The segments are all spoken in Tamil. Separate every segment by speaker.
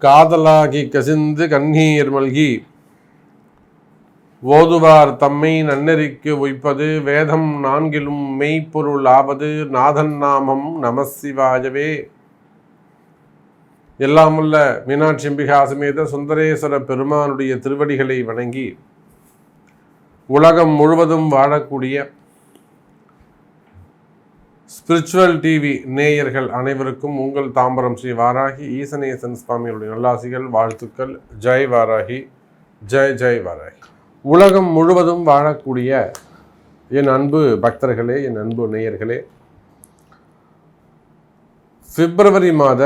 Speaker 1: காதலாகி கசிந்து கண்ணீர் மல்கி ஓதுவார் தம்மை நன்னெறிக்கு உய்ப்பது வேதம் நான்கிலும் மெய்ப்பொருள் ஆவது நாதன் நாமம் நமசிவாயவே. எல்லாமுள்ள மீனாட்சி அம்பிகா சமேத சுந்தரேஸ்வர பெருமானுடைய திருவடிகளை வணங்கி உலகம் முழுவதும் வாழக்கூடிய ஸ்பிரிச்சுவல் டிவி நேயர்கள் அனைவருக்கும் உங்கள் தாம்பரம் ஸ்ரீ வாராகி ஈசனேசன் சுவாமியுடைய நல்லாசிகள், வாழ்த்துக்கள். ஜெய் வாராகி, ஜெய் ஜெய் வாராகி. உலகம் முழுவதும் வாழக்கூடிய என் அன்பு பக்தர்களே, என் அன்பு நேயர்களே, பிப்ரவரி மாத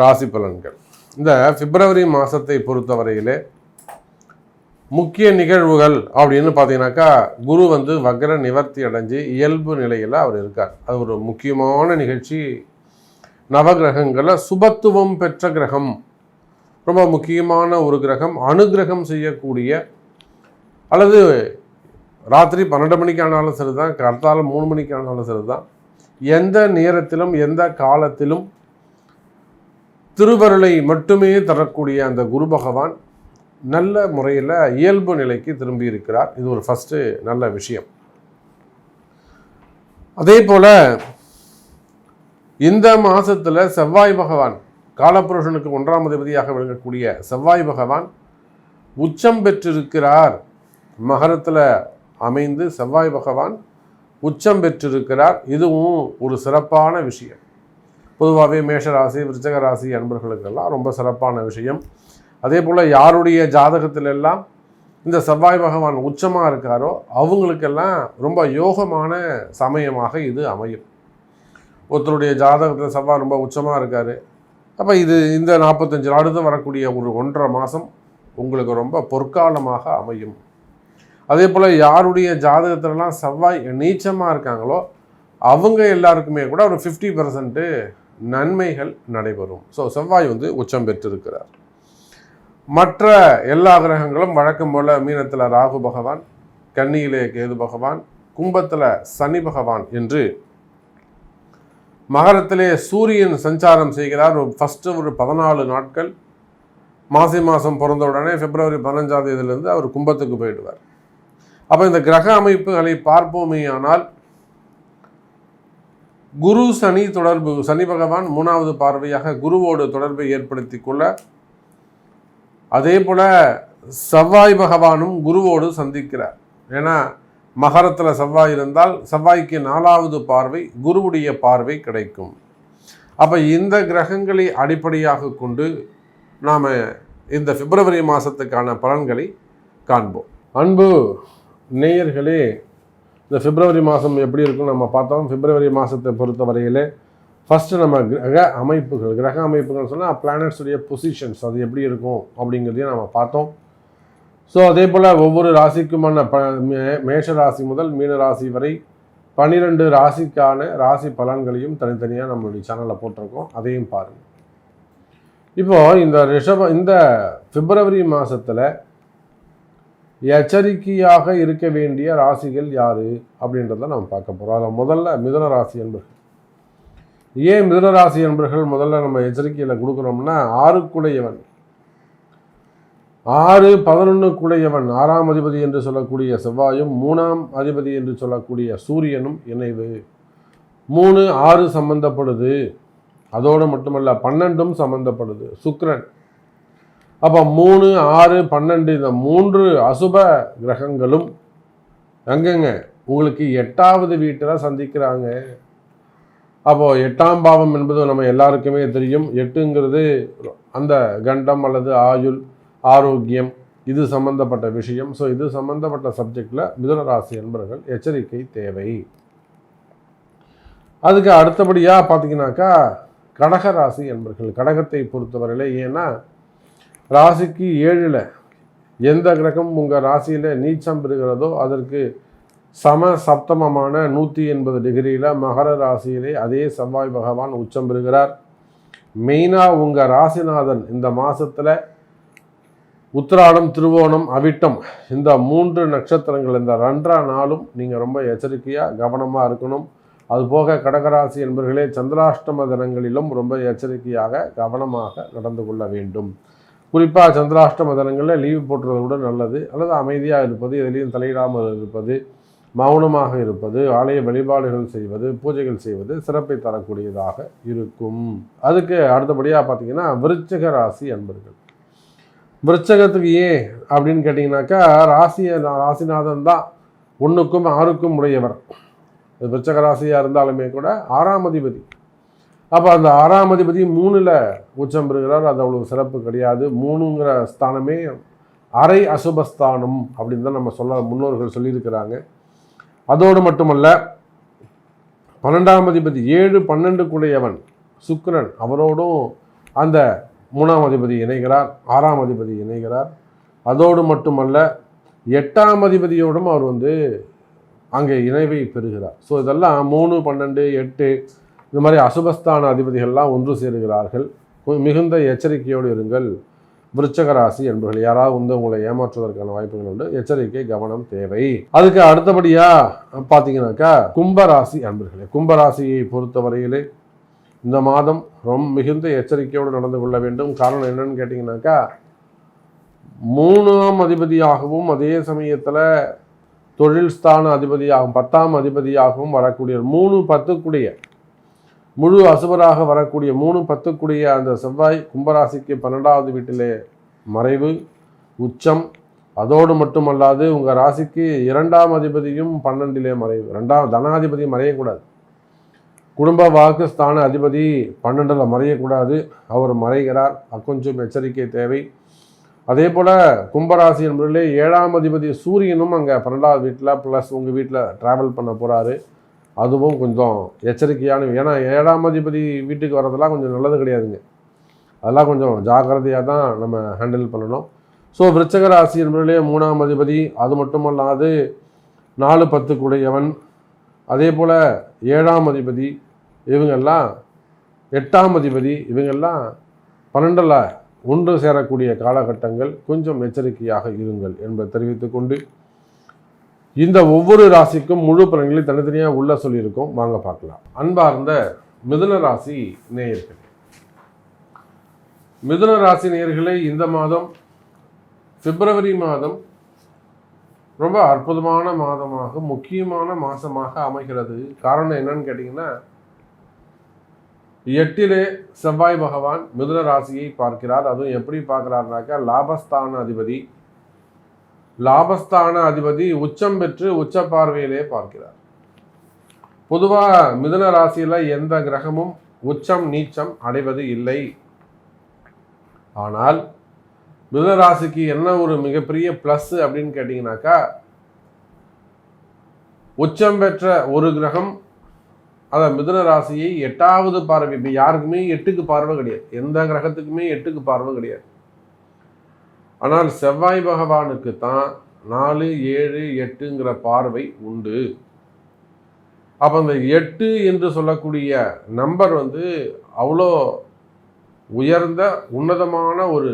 Speaker 1: ராசி பலன்கள். இந்த பிப்ரவரி மாதத்தை பொறுத்தவரையிலே முக்கிய நிகழ்வுகள் அப்படின்னு பார்த்தீங்கன்னாக்கா, குரு வக்ர நிவர்த்தி அடைஞ்சு இயல்பு நிலையில் அவர் இருக்கார். அது ஒரு முக்கியமான நிகழ்ச்சி. நவகிரகங்களில் சுபத்துவம் பெற்ற கிரகம், ரொம்ப முக்கியமான ஒரு கிரகம். அனுகிரகம் செய்யக்கூடிய, அல்லது ராத்திரி 12 மணிக்கு ஆனாலும் சரிதான், கர்த்தால 3 மணிக்கு ஆனாலும் சரிதான், எந்த நேரத்திலும் எந்த காலத்திலும் திருவருளை மட்டுமே தரக்கூடிய அந்த குரு பகவான் நல்ல முறையில் இயல்பு நிலைக்கு திரும்பி இருக்கிறார். இது ஒரு ஃபஸ்ட்டு நல்ல விஷயம். அதே போல் இந்த மாதத்தில் செவ்வாய் பகவான், காலபுருஷனுக்கு 1ஆம் அதிபதியாக விளங்கக்கூடிய செவ்வாய் பகவான் உச்சம் பெற்றிருக்கிறார். மகரத்தில் அமைந்து செவ்வாய் பகவான் உச்சம் பெற்றிருக்கிறார். இதுவும் ஒரு சிறப்பான விஷயம். பொதுவாகவே மேஷராசி, விருச்சிக ராசி அன்பர்களுக்கெல்லாம் ரொம்ப சிறப்பான விஷயம். அதே போல் யாருடைய ஜாதகத்திலெல்லாம் இந்த செவ்வாய் பகவான் உச்சமாக இருக்காரோ அவங்களுக்கெல்லாம் ரொம்ப யோகமான சமயமாக இது அமையும். ஒருத்தருடைய ஜாதகத்தில் செவ்வாய் ரொம்ப உச்சமாக இருக்கார், அப்போ இந்த 45 அடுத்து வரக்கூடிய ஒரு 1.5 மாதம் உங்களுக்கு ரொம்ப பொற்காலமாக அமையும். அதே போல் யாருடைய ஜாதகத்திலலாம் செவ்வாய் நீச்சமாக இருக்காங்களோ அவங்க எல்லாருக்குமே கூட ஒரு 50% நன்மைகள் நடைபெறும். ஸோ செவ்வாய் உச்சம் பெற்றிருக்கிறார். மற்ற எல்லா கிரகங்களும் வழக்கம் போல் மீனத்தில் ராகு பகவான், கன்னியிலே கேது பகவான், கும்பத்தில் சனி பகவான் என்று, மகரத்திலே சூரியன் சஞ்சாரம் செய்கிறார். ஃபஸ்ட்டு ஒரு 14 நாட்கள், மாசி மாதம் பிறந்த உடனே பிப்ரவரி 15ஆம் தேதியிலிருந்து அவர் கும்பத்துக்கு போயிடுவார். அப்போ இந்த கிரக அமைப்புகளை பார்ப்போமே ஆனால், குரு சனி தொடர்பு, சனி பகவான் 3வது பார்வையாக குருவோடு தொடர்பை ஏற்படுத்தி கொள்ள, அதே போல் செவ்வாய் பகவானும் குருவோடு சந்திக்கிறார். ஏன்னா மகரத்தில் செவ்வாய் இருந்தால் செவ்வாய்க்கு 4வது பார்வை, குருவுடைய பார்வை கிடைக்கும். அப்போ இந்த கிரகங்களை அடிப்படையாக கொண்டு நாம் இந்த பிப்ரவரி மாதத்துக்கான பலன்களை காண்போம். அன்பு நேயர்களே, இந்த பிப்ரவரி மாதம் எப்படி இருக்குன்னு நம்ம பார்த்தோம். பிப்ரவரி மாதத்தை பொறுத்த வரையிலே ஃபஸ்ட்டு நம்ம கிரக அமைப்புகள் சொன்னால் பிளானட்ஸுடைய பொசிஷன்ஸ் அது எப்படி இருக்கும் அப்படிங்கிறதையும் நம்ம பார்த்தோம். ஸோ அதே போல் ஒவ்வொரு ராசிக்குமான மேஷ ராசி முதல் மீன ராசி வரை 12 ராசிக்கான ராசி பலன்களையும் தனித்தனியாக நம்மளுடைய சேனலில் போட்டிருக்கோம், அதையும் பாருங்கள். இப்போது இந்த பிப்ரவரி மாதத்தில் எச்சரிக்கையாக இருக்க வேண்டிய ராசிகள் யார் அப்படின்றத நம்ம பார்க்க போகிறோம். அதில் முதல்ல மிதுன ராசி என்பர்கள். ஏன் மிதுன ராசி என்பர்கள் முதல்ல நம்ம எச்சரிக்கையில் கொடுக்குறோம்னா, 6 11 6ஆம் அதிபதி என்று சொல்லக்கூடிய செவ்வாயும் 3ஆம் அதிபதி என்று சொல்லக்கூடிய சூரியனும் இணைவு. 3 6 சம்பந்தப்படுது. அதோடு மட்டுமல்ல 12ம் சம்பந்தப்படுது, சுக்கிரன். அப்போ 3 6 12 இந்த 3 அசுப கிரகங்களும் எங்கெங்க உங்களுக்கு 8வது வீட்டில் சந்திக்கிறாங்க. அப்போது 8ஆம் பாவம் என்பது நம்ம எல்லாருக்குமே தெரியும். 8ங்கிறது அந்த கண்டம் அல்லது ஆயுள், ஆரோக்கியம், இது சம்பந்தப்பட்ட விஷயம். ஸோ இது சம்பந்தப்பட்ட சப்ஜெக்டில் மிதுன ராசி என்பவர்கள் எச்சரிக்கை தேவை. அதுக்கு அடுத்தபடியாக பார்த்தீங்கன்னாக்கா கடக ராசி என்பவர்கள், கடகத்தை பொறுத்தவரையிலே, ஏன்னா ராசிக்கு 7ல் எந்த கிரகம் உங்கள் ராசியில் நீச்சம் பெறுகிறதோ அதற்கு சப்தமமான 180 டிகிரியில் மகர ராசியிலே அதே செவ்வாய் பகவான் உச்சம் பெறுகிறார். மெயினாக உங்கள் ராசிநாதன் இந்த மாதத்தில் உத்திராடம், திருவோணம், அவிட்டம் இந்த 3 நட்சத்திரங்கள் இந்த 2 நாளும் நீங்கள் ரொம்ப எச்சரிக்கையாக கவனமாக இருக்கணும். அதுபோக கடகராசி என்பவர்களே சந்திராஷ்டம தினங்களிலும் ரொம்ப எச்சரிக்கையாக கவனமாக நடந்து கொள்ள வேண்டும். குறிப்பாக சந்திராஷ்டம தினங்களில் லீவு போட்டுறது கூட நல்லது, அல்லது அமைதியாக இருப்பது, எதிலையும் தலையிடாமல் இருப்பது, மௌனமாக இருப்பது, ஆலய வழிபாடுகள் செய்வது, பூஜைகள் செய்வது சிறப்பை தரக்கூடியதாக இருக்கும். அதுக்கு அடுத்தபடியாக பார்த்தீங்கன்னா விருச்சிக ராசி அன்பர்கள். விருச்சகத்துக்கு ஏன் அப்படின்னு கேட்டிங்கனாக்கா ராசிநாதன் தான் 1க்கும் 6க்கும் உடையவர். விருச்சக ராசியாக இருந்தாலுமே கூட 6ஆம் அதிபதி. அப்போ அந்த 6ஆம் அதிபதி 3ல் உச்சம் பெறுகிறார். அது அவ்வளவு சிறப்பு கிடையாது. 3ங்கிற ஸ்தானமே அரை அசுபஸ்தானம் அப்படின்னு தான் நம்ம முன்னோர்கள் சொல்லியிருக்கிறாங்க. அதோடு மட்டுமல்ல 12ஆம் அதிபதி 7, 12க்குடையவன் சுக்கிரன், அவரோடும் அந்த 3ஆம் அதிபதி இணைகிறார், 6ஆம் அதிபதி இணைகிறார். அதோடு மட்டுமல்ல 8ஆம் அதிபதியோடும் அவர் அங்கே இணைவை பெறுகிறார். ஸோ இதெல்லாம் 3, 12, 8 இந்த மாதிரி அசுபஸ்தான அதிபதிகள்லாம் ஒன்று சேருகிறார்கள். மிகுந்த எச்சரிக்கையோடு இருங்கள் விருச்சக ராசி என்பவர்கள். யாராவது உங்களை ஏமாற்றுவதற்கான வாய்ப்புகள் உண்டு. எச்சரிக்கை, கவனம் தேவை. அதுக்கு அடுத்தபடியா பார்த்தீங்கன்னாக்கா கும்பராசி அன்பர்களே. கும்பராசியை பொறுத்தவரையிலே இந்த மாதம் ரொம்ப மிகுந்த எச்சரிக்கையோடு நடந்து கொள்ள வேண்டும். காரணம் என்னன்னு கேட்டிங்கனாக்கா 3ஆம் அதிபதியாகவும் அதே சமயத்தில் தொழில் ஸ்தான அதிபதியாகவும் 10ஆம் அதிபதியாகவும் வரக்கூடிய 3, 10க்குடைய முழு அசுபராக வரக்கூடிய 3, 10க்குடைய அந்த செவ்வாய் கும்பராசிக்கு 12வது வீட்டிலே மறைவு, உச்சம். அதோடு மட்டுமல்லாது உங்கள் ராசிக்கு 2ஆம் அதிபதியும் 12லே மறைவு. 2ஆம் தனாதிபதி மறையக்கூடாது. குடும்ப வாக்கு ஸ்தான அதிபதி 12ல் மறையக்கூடாது. அவர் மறைகிறார். கொஞ்சம் எச்சரிக்கை தேவை. அதே போல் கும்பராசி என்பதிலே 7ஆம் அதிபதி சூரியனும் அங்கே 12வது வீட்டில் ப்ளஸ் உங்கள் வீட்டில் ட்ராவல் பண்ண போகிறாரு. அதுவும் கொஞ்சம் எச்சரிக்கையான. ஏன்னா 7ஆம் அதிபதி வீட்டுக்கு வர்றதெல்லாம் கொஞ்சம் நல்லது கிடையாதுங்க. அதெல்லாம் கொஞ்சம் ஜாக்கிரதையாக தான் நம்ம ஹேண்டில் பண்ணணும். ஸோ விருச்சிக ராசி என்பதிலே 3ஆம் அதிபதி, அது மட்டுமல்லாது 4, 10க்குடையவன், அதே போல் 7ஆம் அதிபதி, இவங்கெல்லாம் 8ஆம் அதிபதி, இவங்கெல்லாம் 12ல் ஒன்று சேரக்கூடிய காலகட்டங்கள். கொஞ்சம் எச்சரிக்கையாக இருங்கள் என்பதை தெரிவித்துக்கொண்டு இந்த ஒவ்வொரு ராசிக்கும் முழு பலன்களை தனித்தனியாக உள்ள சொல்லியிருக்கோம். வாங்க பார்க்கலாம். அன்பார்ந்த மிதுன ராசி நேயர்களே, மிதுன ராசி நேயர்களே, இந்த மாதம் பிப்ரவரி மாதம் ரொம்ப அற்புதமான மாதமாக, முக்கியமான மாதமாக அமைகிறது. காரணம் என்னன்னு கேட்டிங்கன்னா 8லே செவ்வாய் பகவான் மிதுன ராசியை பார்க்கிறார். அதுவும் எப்படி பார்க்கிறார்னாக்கா லாபஸ்தான அதிபதி உச்சம் பெற்று உச்ச பார்வையிலே பார்க்கிறார். பொதுவாக மிதுன ராசியில் எந்த கிரகமும் உச்சம் நீச்சம் அடைவது இல்லை. ஆனால் மிதுன ராசிக்கு என்ன ஒரு மிகப்பெரிய ப்ளஸ் அப்படின்னு கேட்டிங்கனாக்கா, உச்சம் பெற்ற ஒரு கிரகம் அந்த மிதுன ராசியை 8வது பார்வை. இப்போ யாருக்குமே 8க்கு பார்வை கிடையாது, எந்த கிரகத்துக்குமே 8க்கு பார்வை கிடையாது. ஆனால் செவ்வாய் பகவானுக்கு தான் 4, 7, 8ங்கிற பார்வை உண்டு. அப்போ அந்த 8 என்று சொல்லக்கூடிய நம்பர் அவ்வளோ உயர்ந்த உன்னதமான ஒரு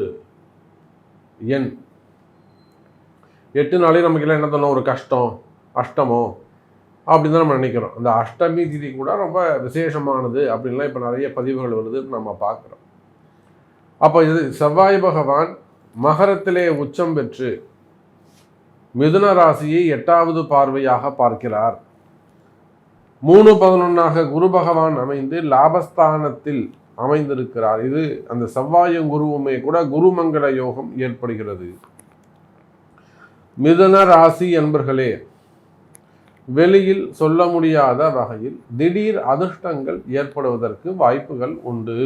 Speaker 1: எண். 8நாலே நமக்கு எல்லாம் என்ன தோணும், ஒரு கஷ்டம், அஷ்டமோ அப்படின்னு தான் நம்ம நினைக்கிறோம். அந்த அஷ்டமி திதி கூட ரொம்ப விசேஷமானது அப்படின்லாம் இப்போ நிறைய பதிவுகள் வருது, நம்ம பார்க்குறோம். அப்போ இது செவ்வாய் பகவான் மகரத்திலே உச்சம் பெற்று மிதுன ராசியை 8வது பார்வையாக பார்க்கிறார். 3, 11ஆக குரு பகவான் அமைந்து லாபஸ்தானத்தில் அமைந்திருக்கிறார். இது அந்த செவ்வாயும் குருவுமே கூட குருமங்கள யோகம் ஏற்படுகிறது. மிதுன ராசி என்பர்களே, வெளியில் சொல்ல முடியாத வகையில் திடீர் அதிர்ஷ்டங்கள் ஏற்படுவதற்கு வாய்ப்புகள் உண்டு.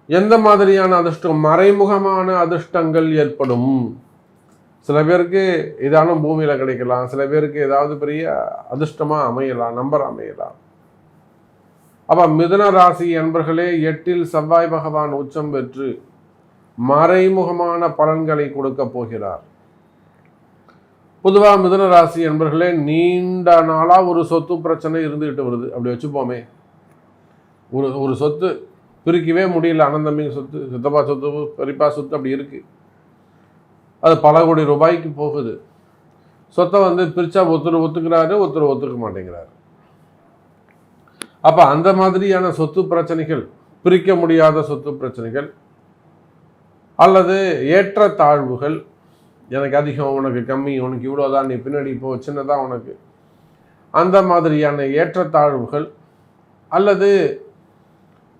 Speaker 1: எந்த மாதிரியான அதிர்ஷ்டம்? மறைமுகமான அதிர்ஷ்டங்கள் ஏற்படும். சில பேருக்கு ஏதானும் பூமியில் கிடைக்கலாம், சில பேருக்கு ஏதாவது பெரிய அதிர்ஷ்டமாக அமையலாம், நம்பர் அமையலாம். அப்போ மிதுன ராசி என்பர்களே, 8ல் செவ்வாய் பகவான் உச்சம் பெற்று மறைமுகமான பலன்களை கொடுக்க போகிறார். பொதுவாக மிதுன ராசி என்பர்களே, நீண்ட நாளாக ஒரு சொத்து பிரச்சனை இருந்துகிட்டு வருது அப்படி வச்சுப்போமே. ஒரு சொத்து பிரிக்கவே முடியல. அனந்தம்பிங்க சொத்து, சித்தப்பா சொத்து, பெரியப்பா சொத்து அப்படி இருக்குது. அது பல கோடி ரூபாய்க்கு போகுது. சொத்தை பிரித்தா ஒருத்தர் ஒத்துக்கிறாரு, ஒருத்தர் ஒத்துக்க மாட்டேங்கிறாரு. அப்போ அந்த மாதிரியான சொத்து பிரச்சனைகள், பிரிக்க முடியாத சொத்து பிரச்சனைகள் அல்லது ஏற்றத்தாழ்வுகள், எனக்கு அதிகம் உனக்கு கம்மி, உனக்கு இவ்வளோதான், நீ பின்னாடி இப்போ சின்னதாக உனக்கு, அந்த மாதிரியான ஏற்றத்தாழ்வுகள் அல்லது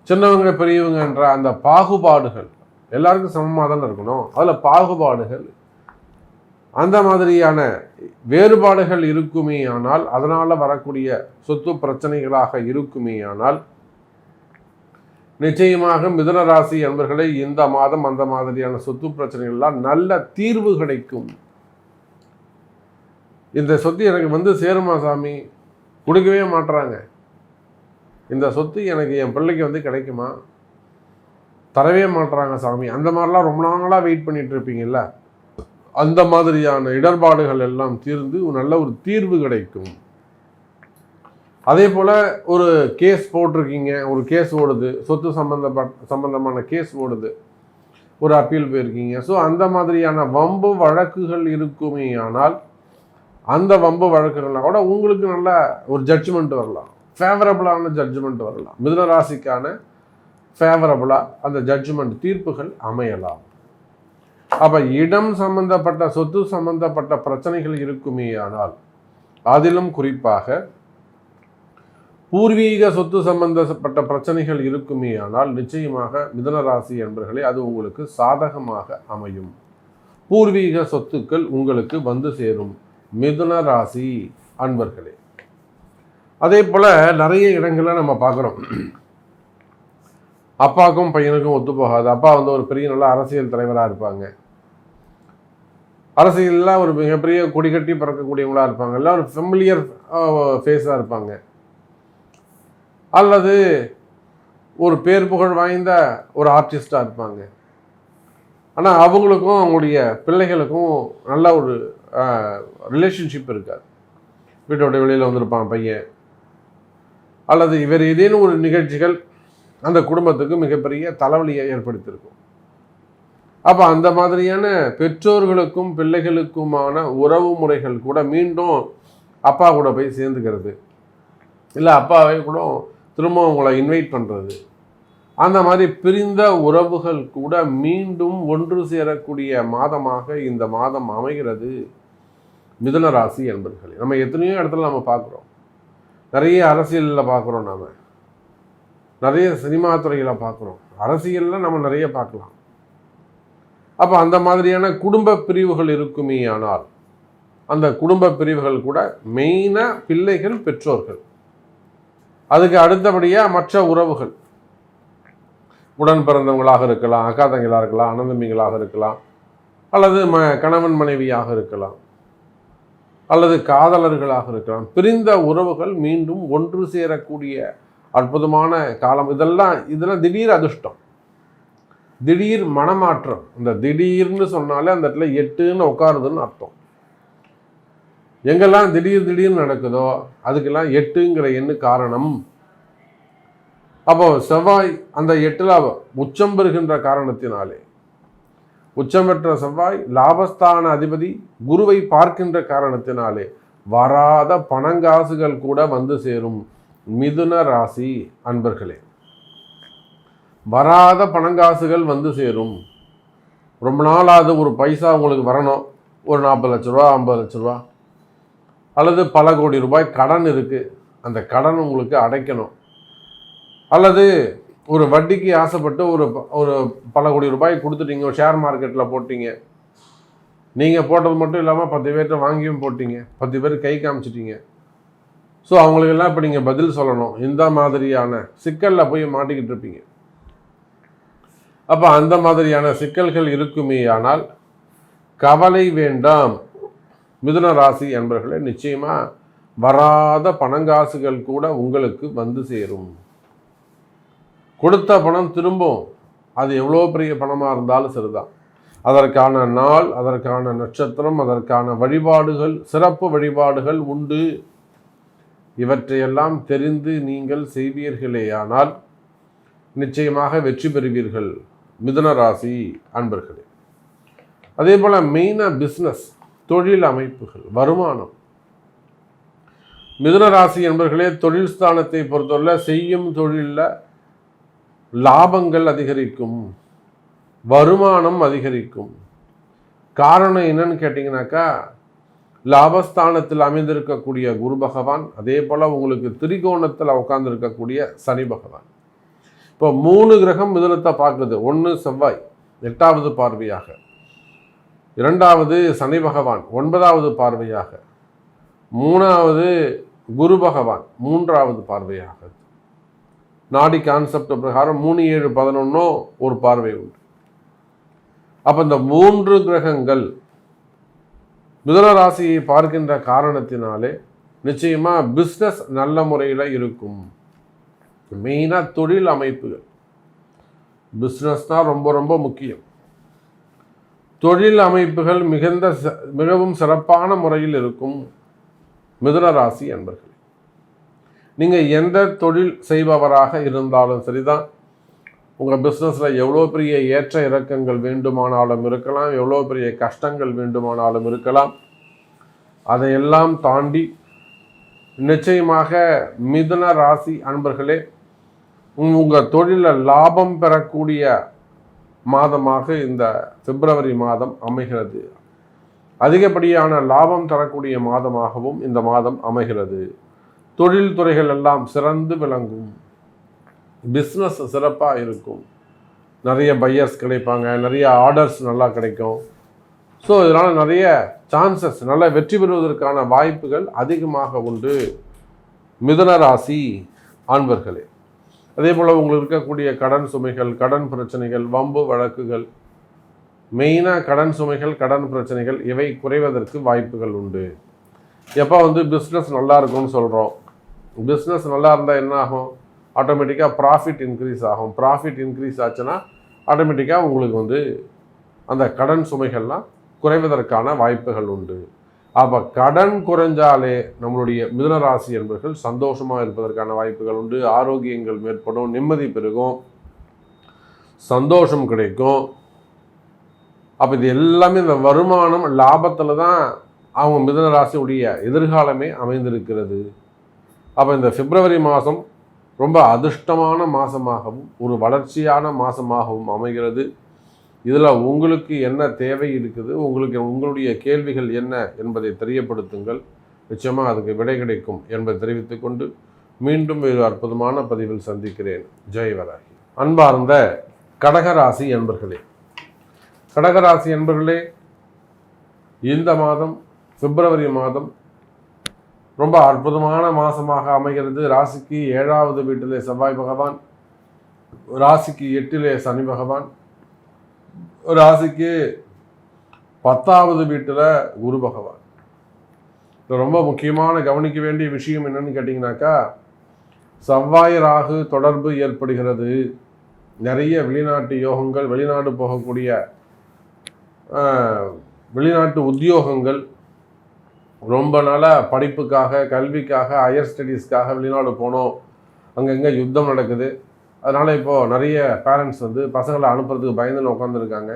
Speaker 1: சின்னவங்க பெரியவங்கன்ற அந்த பாகுபாடுகள், எல்லாருக்கும் சமமாக தானே இருக்கணும், அதில் பாகுபாடுகள், அந்த மாதிரியான வேறுபாடுகள் இருக்குமே ஆனால், அதனால் வரக்கூடிய சொத்து பிரச்சனைகளாக இருக்குமே ஆனால், நிச்சயமாக மிதுன ராசி என்பவர்களை இந்த மாதம் அந்த மாதிரியான சொத்து பிரச்சனைகள்லாம் நல்ல தீர்வு கிடைக்கும். இந்த சொத்து எனக்கு சேருமா சாமி, கொடுக்கவே மாட்டுறாங்க, இந்த சொத்து எனக்கு என் பிள்ளைக்கு கிடைக்குமா, தரவே மாட்டுறாங்க சாமி, அந்த மாதிரிலாம் ரொம்ப நாளாக வெயிட் பண்ணிட்டு இருப்பீங்கல்ல, அந்த மாதிரியான இடர்பாடுகள் எல்லாம் தீர்ந்து நல்ல ஒரு தீர்வு கிடைக்கும். அதே போல் ஒரு கேஸ் போட்டிருக்கீங்க, ஒரு கேஸ் ஓடுது, சொத்து சம்பந்தமான கேஸ் ஓடுது, ஒரு அப்பீல் போயிருக்கீங்க. ஸோ அந்த மாதிரியான வம்பு வழக்குகள் இருக்குமே ஆனால், அந்த வம்பு வழக்குகள்லாம் கூட உங்களுக்கு நல்ல ஒரு ஜட்ஜ்மெண்ட் வரலாம், ஃபேவரபுளான ஜட்ஜ்மெண்ட் வரலாம். மிதுன ராசிக்கான ஃபேவரபுளாக அந்த ஜட்ஜ்மெண்ட் தீர்ப்புகள் அமையலாம். அப்போ இடம் சம்பந்தப்பட்ட சொத்து சம்பந்தப்பட்ட பிரச்சனைகள் இருக்குமே ஆனால், அதிலும் குறிப்பாக பூர்வீக சொத்து சம்பந்தப்பட்ட பிரச்சனைகள் இருக்குமே ஆனால், நிச்சயமாக மிதுன ராசி என்பவர்களே அது உங்களுக்கு சாதகமாக அமையும். பூர்வீக சொத்துக்கள் உங்களுக்கு சேரும் மிதுன ராசி அன்பர்களே. அதே போல் நிறைய இடங்களில் நம்ம பார்க்குறோம், அப்பாவுக்கும் பையனுக்கும் ஒத்து போகாது. அப்பா ஒரு பெரிய நல்ல அரசியல் தலைவராக இருப்பாங்க, அரசியலில் ஒரு மிகப்பெரிய கொடி கட்டி பறக்கக்கூடியவங்களாக இருப்பாங்க, எல்லாம் ஒரு ஃபெமிலியர் ஃபேஸாக இருப்பாங்க, அல்லது ஒரு பேர் புகழ் வாய்ந்த ஒரு ஆர்டிஸ்டாக இருப்பாங்க. ஆனால் அவங்களுக்கும் அவங்களுடைய பிள்ளைகளுக்கும் நல்ல ஒரு ரிலேஷன்ஷிப் இருக்காது. வீட்டோட வெளியில் வந்திருப்பான் பையன், அல்லது இவர் ஏதேனும் ஒரு நிகழ்ச்சிகள் அந்த குடும்பத்துக்கு மிகப்பெரிய தலைவலியை ஏற்படுத்தியிருக்கும். அப்போ அந்த மாதிரியான பெற்றோர்களுக்கும் பிள்ளைகளுக்குமான உறவு முறைகள் கூட மீண்டும் அப்பா கூட போய் சேர்ந்துக்கிறது, இல்லை அப்பாவை கூட திரும்ப உங்களை இன்வைட் பண்ணுறது, அந்த மாதிரி பிரிந்த உறவுகள் கூட மீண்டும் ஒன்று சேரக்கூடிய மாதமாக இந்த மாதம் அமைகிறது மிதுன ராசி என்பர்களே. நம்ம எத்தனையோ இடத்துல நம்ம பார்க்குறோம், நிறைய அரசியலில் பார்க்குறோம், நாம் நிறைய சினிமா துறையில் பார்க்குறோம், அரசியலில் நம்ம நிறைய பார்க்கலாம். அப்போ அந்த மாதிரியான குடும்ப பிரிவுகள் இருக்குமே ஆனால், அந்த குடும்ப பிரிவுகள் கூட மெயினாக பிள்ளைகள் பெற்றோர்கள், அதுக்கு அடுத்தபடியாக மற்ற உறவுகள், உடன் பிறந்தவங்களாக இருக்கலாம், அக்கா தங்களாக இருக்கலாம், அண்ணந்தம்பிகளாக இருக்கலாம், அல்லது கணவன் மனைவியாக இருக்கலாம், அல்லது காதலர்களாக இருக்கலாம். பிரிந்த உறவுகள் மீண்டும் ஒன்று சேரக்கூடிய அற்புதமான காலம். இதெல்லாம் திடீர் அதிர்ஷ்டம், திடீர் மனமாற்றம். இந்த திடீர்னு சொன்னாலே அந்த இடத்துல 8ன்னு உட்காருதுன்னு அர்த்தம். எங்கெல்லாம் திடீர்னு நடக்குதோ அதுக்கெல்லாம் 8ங்கிற எண்ணு காரணம். அப்போ செவ்வாய் அந்த 8ல் உச்சம் பெறுகின்ற காரணத்தினாலே, உச்சம் பெற்ற செவ்வாய் லாபஸ்தான அதிபதி குருவை பார்க்கின்ற காரணத்தினாலே வராத பணங்காசுகள் கூட சேரும் மிதுன ராசி அன்பர்களே. வராத பணங்காசுகள் சேரும். ரொம்ப நாளாவது ஒரு பைசா உங்களுக்கு வரணும், ஒரு 40 லட்ச ரூபா 50 லட்ச ரூபா அல்லது பல கோடி ரூபாய் கடன் இருக்குது, அந்த கடன் உங்களுக்கு அடைக்கணும், அல்லது ஒரு வட்டிக்கு ஆசைப்பட்டு ஒரு பல கோடி ரூபாய் கொடுத்துட்டீங்க, ஒரு ஷேர் மார்க்கெட்டில் போட்டீங்க, நீங்கள் போட்டது மட்டும் இல்லாமல் 10 பேர்கிட்ட வாங்கியும் போட்டீங்க, 10 பேர் கை காமிச்சிட்டீங்க. ஸோ அவங்களுக்கெல்லாம் இப்போ நீங்கள் பதில் சொல்லணும். இந்த மாதிரியான சிக்கலில் போய் மாட்டிக்கிட்டு இருப்பீங்க. அப்போ அந்த மாதிரியான சிக்கல்கள் இருக்குமே ஆனால் கவலை வேண்டாம் மிதுன ராசி என்பவர்களே. நிச்சயமாக வராத பணங்காசுகள் கூட உங்களுக்கு சேரும். கொடுத்த பணம் திரும்பும், அது எவ்வளோ பெரிய பணமாக இருந்தாலும் சரிதான். அதற்கான நாள், அதற்கான நட்சத்திரம், அதற்கான வழிபாடுகள், சிறப்பு வழிபாடுகள் உண்டு. இவற்றையெல்லாம் தெரிந்து நீங்கள் செய்வீர்களேயானால் நிச்சயமாக வெற்றி பெறுவீர்கள் மிதுன ராசி அன்பர்களே. அதே போல் மெயினாக பிஸ்னஸ், தொழில் அமைப்புகள், வருமானம், மிதுன ராசி என்பவர்களே, தொழில் ஸ்தானத்தை பொறுத்தவரை செய்யும் தொழிலில் லாபங்கள் அதிகரிக்கும், வருமானம் அதிகரிக்கும். காரணம் என்னன்னு கேட்டிங்கனாக்கா, லாபஸ்தானத்தில் அமைந்திருக்கக்கூடிய குரு பகவான், அதே போல் உங்களுக்கு திரிகோணத்தில் உட்கார்ந்துருக்கக்கூடிய சனி பகவான். இப்போ 3 கிரகம் மிதுனத்தை பார்க்குது. 1 செவ்வாய் 8வது பார்வையாக, 2வது சனி பகவான் 9வது பார்வையாக, 3வது குரு பகவான் 3வது பார்வையாக. நாடி கான்செப்ட் பிரகாரம் 3, 7, 11 ஒரு பார்வை உண்டு. அப்போ இந்த 3 கிரகங்கள் மிதுன ராசியை பார்க்கின்ற காரணத்தினாலே நிச்சயமாக பிஸ்னஸ் நல்ல முறையில் இருக்கும். மெயினாக தொழில் அமைப்புகள், பிஸ்னஸ் தான் ரொம்ப ரொம்ப முக்கியம். தொழில் அமைப்புகள் மிகவும் சிறப்பான முறையில் இருக்கும் மிதுன ராசி அன்பர்கள். நீங்கள் எந்த தொழில் செய்பவராக இருந்தாலும் சரிதான், உங்கள் பிஸ்னஸில் எவ்வளோ பெரிய ஏற்ற இறக்கங்கள் வேண்டுமானாலும் இருக்கலாம், எவ்வளோ பெரிய கஷ்டங்கள் வேண்டுமானாலும் இருக்கலாம். அதையெல்லாம் தாண்டி நிச்சயமாக மிதுன ராசி அன்பர்களே, உங்கள் தொழிலில் லாபம் பெறக்கூடிய மாதமாக இந்த பிப்ரவரி மாதம் அமைகிறது. அதிகப்படியான லாபம் தரக்கூடிய மாதமாகவும் இந்த மாதம் அமைகிறது. தொழில் துறைகள் எல்லாம் சிறந்து விளங்கும், பிஸ்னஸ் சிறப்பாக இருக்கும், நிறைய பையர்ஸ் கிடைப்பாங்க, நிறைய ஆர்டர்ஸ் நல்லா கிடைக்கும். ஸோ இதனால் நிறைய சான்சஸ், நல்ல வெற்றி பெறுவதற்கான வாய்ப்புகள் அதிகமாக உண்டு மிதுன ராசி ஆண்பர்களே. அதே போல் உங்களுக்கு இருக்கக்கூடிய கடன் சுமைகள், கடன் பிரச்சனைகள், வம்பு வழக்குகள், மெயினாக கடன் சுமைகள், கடன் பிரச்சனைகள் இவை குறைவதற்கு வாய்ப்புகள் உண்டு. எப்போ பிஸ்னஸ் நல்லா இருக்கும்னு சொல்கிறோம், பிஸ்னஸ் நல்லா இருந்தால் என்ன ஆகும்? ஆட்டோமேட்டிக்காக ப்ராஃபிட் இன்க்ரீஸ் ஆகும். ப்ராஃபிட் இன்க்ரீஸ் ஆச்சுன்னா ஆட்டோமேட்டிக்காக உங்களுக்கு அந்த கடன் சுமைகள்லாம் குறைவதற்கான வாய்ப்புகள் உண்டு. அப்போ கடன் குறைஞ்சாலே நம்மளுடைய மிதுன ராசி என்பவர்கள் சந்தோஷமாக இருப்பதற்கான வாய்ப்புகள் உண்டு. ஆரோக்கியங்கள் மேற்படும், நிம்மதி பெருகும், சந்தோஷம் கிடைக்கும். அப்போ இது எல்லாமே இந்த வருமானம் லாபத்தில் தான் அவங்க மிதுன ராசியுடைய எதிர்காலமே அமைந்திருக்கிறது. அப்போ இந்த பிப்ரவரி மாதம் ரொம்ப அதிர்ஷ்டமான மாதமாகவும் ஒரு வளர்ச்சியான மாதமாகவும் அமைகிறது. இதில் உங்களுக்கு என்ன தேவை இருக்குது, உங்களுடைய கேள்விகள் என்ன என்பதை தெரியப்படுத்துங்கள். நிச்சயமாக அதுக்கு விடை கிடைக்கும் என்பதை தெரிவித்துக்கொண்டு மீண்டும் ஒரு அற்புதமான பதிவில் சந்திக்கிறேன். ஜெய் வராகி. அன்பார்ந்த கடகராசி என்பர்களே, கடகராசி என்பர்களே, இந்த மாதம் பிப்ரவரி மாதம் ரொம்ப அற்புதமான மாதமாக அமைகிறது. ராசிக்கு 7வது வீட்டிலே செவ்வாய் பகவான், ராசிக்கு 8லே சனி பகவான், ராசிக்கு 10வது வீட்டில் குரு பகவான். இது ரொம்ப முக்கியமான கவனிக்க வேண்டிய விஷயம் என்னன்னு கேட்டிங்கனாக்கா, செவ்வாய் ராகு தொடர்பு ஏற்படுகிறது. நிறைய வெளிநாட்டு யோகங்கள், வெளிநாடு போகக்கூடிய வெளிநாட்டு உத்தியோகங்கள், ரொம்ப நாளாக படிப்புக்காக, கல்விக்காக, ஹையர் ஸ்டடீஸ்க்காக வெளிநாடு போனோம், அங்கங்கே யுத்தம் நடக்குது, அதனால் இப்போது நிறைய பேரண்ட்ஸ் பசங்களை அனுப்புறதுக்கு பயந்துன்னு உட்காந்துருக்காங்க,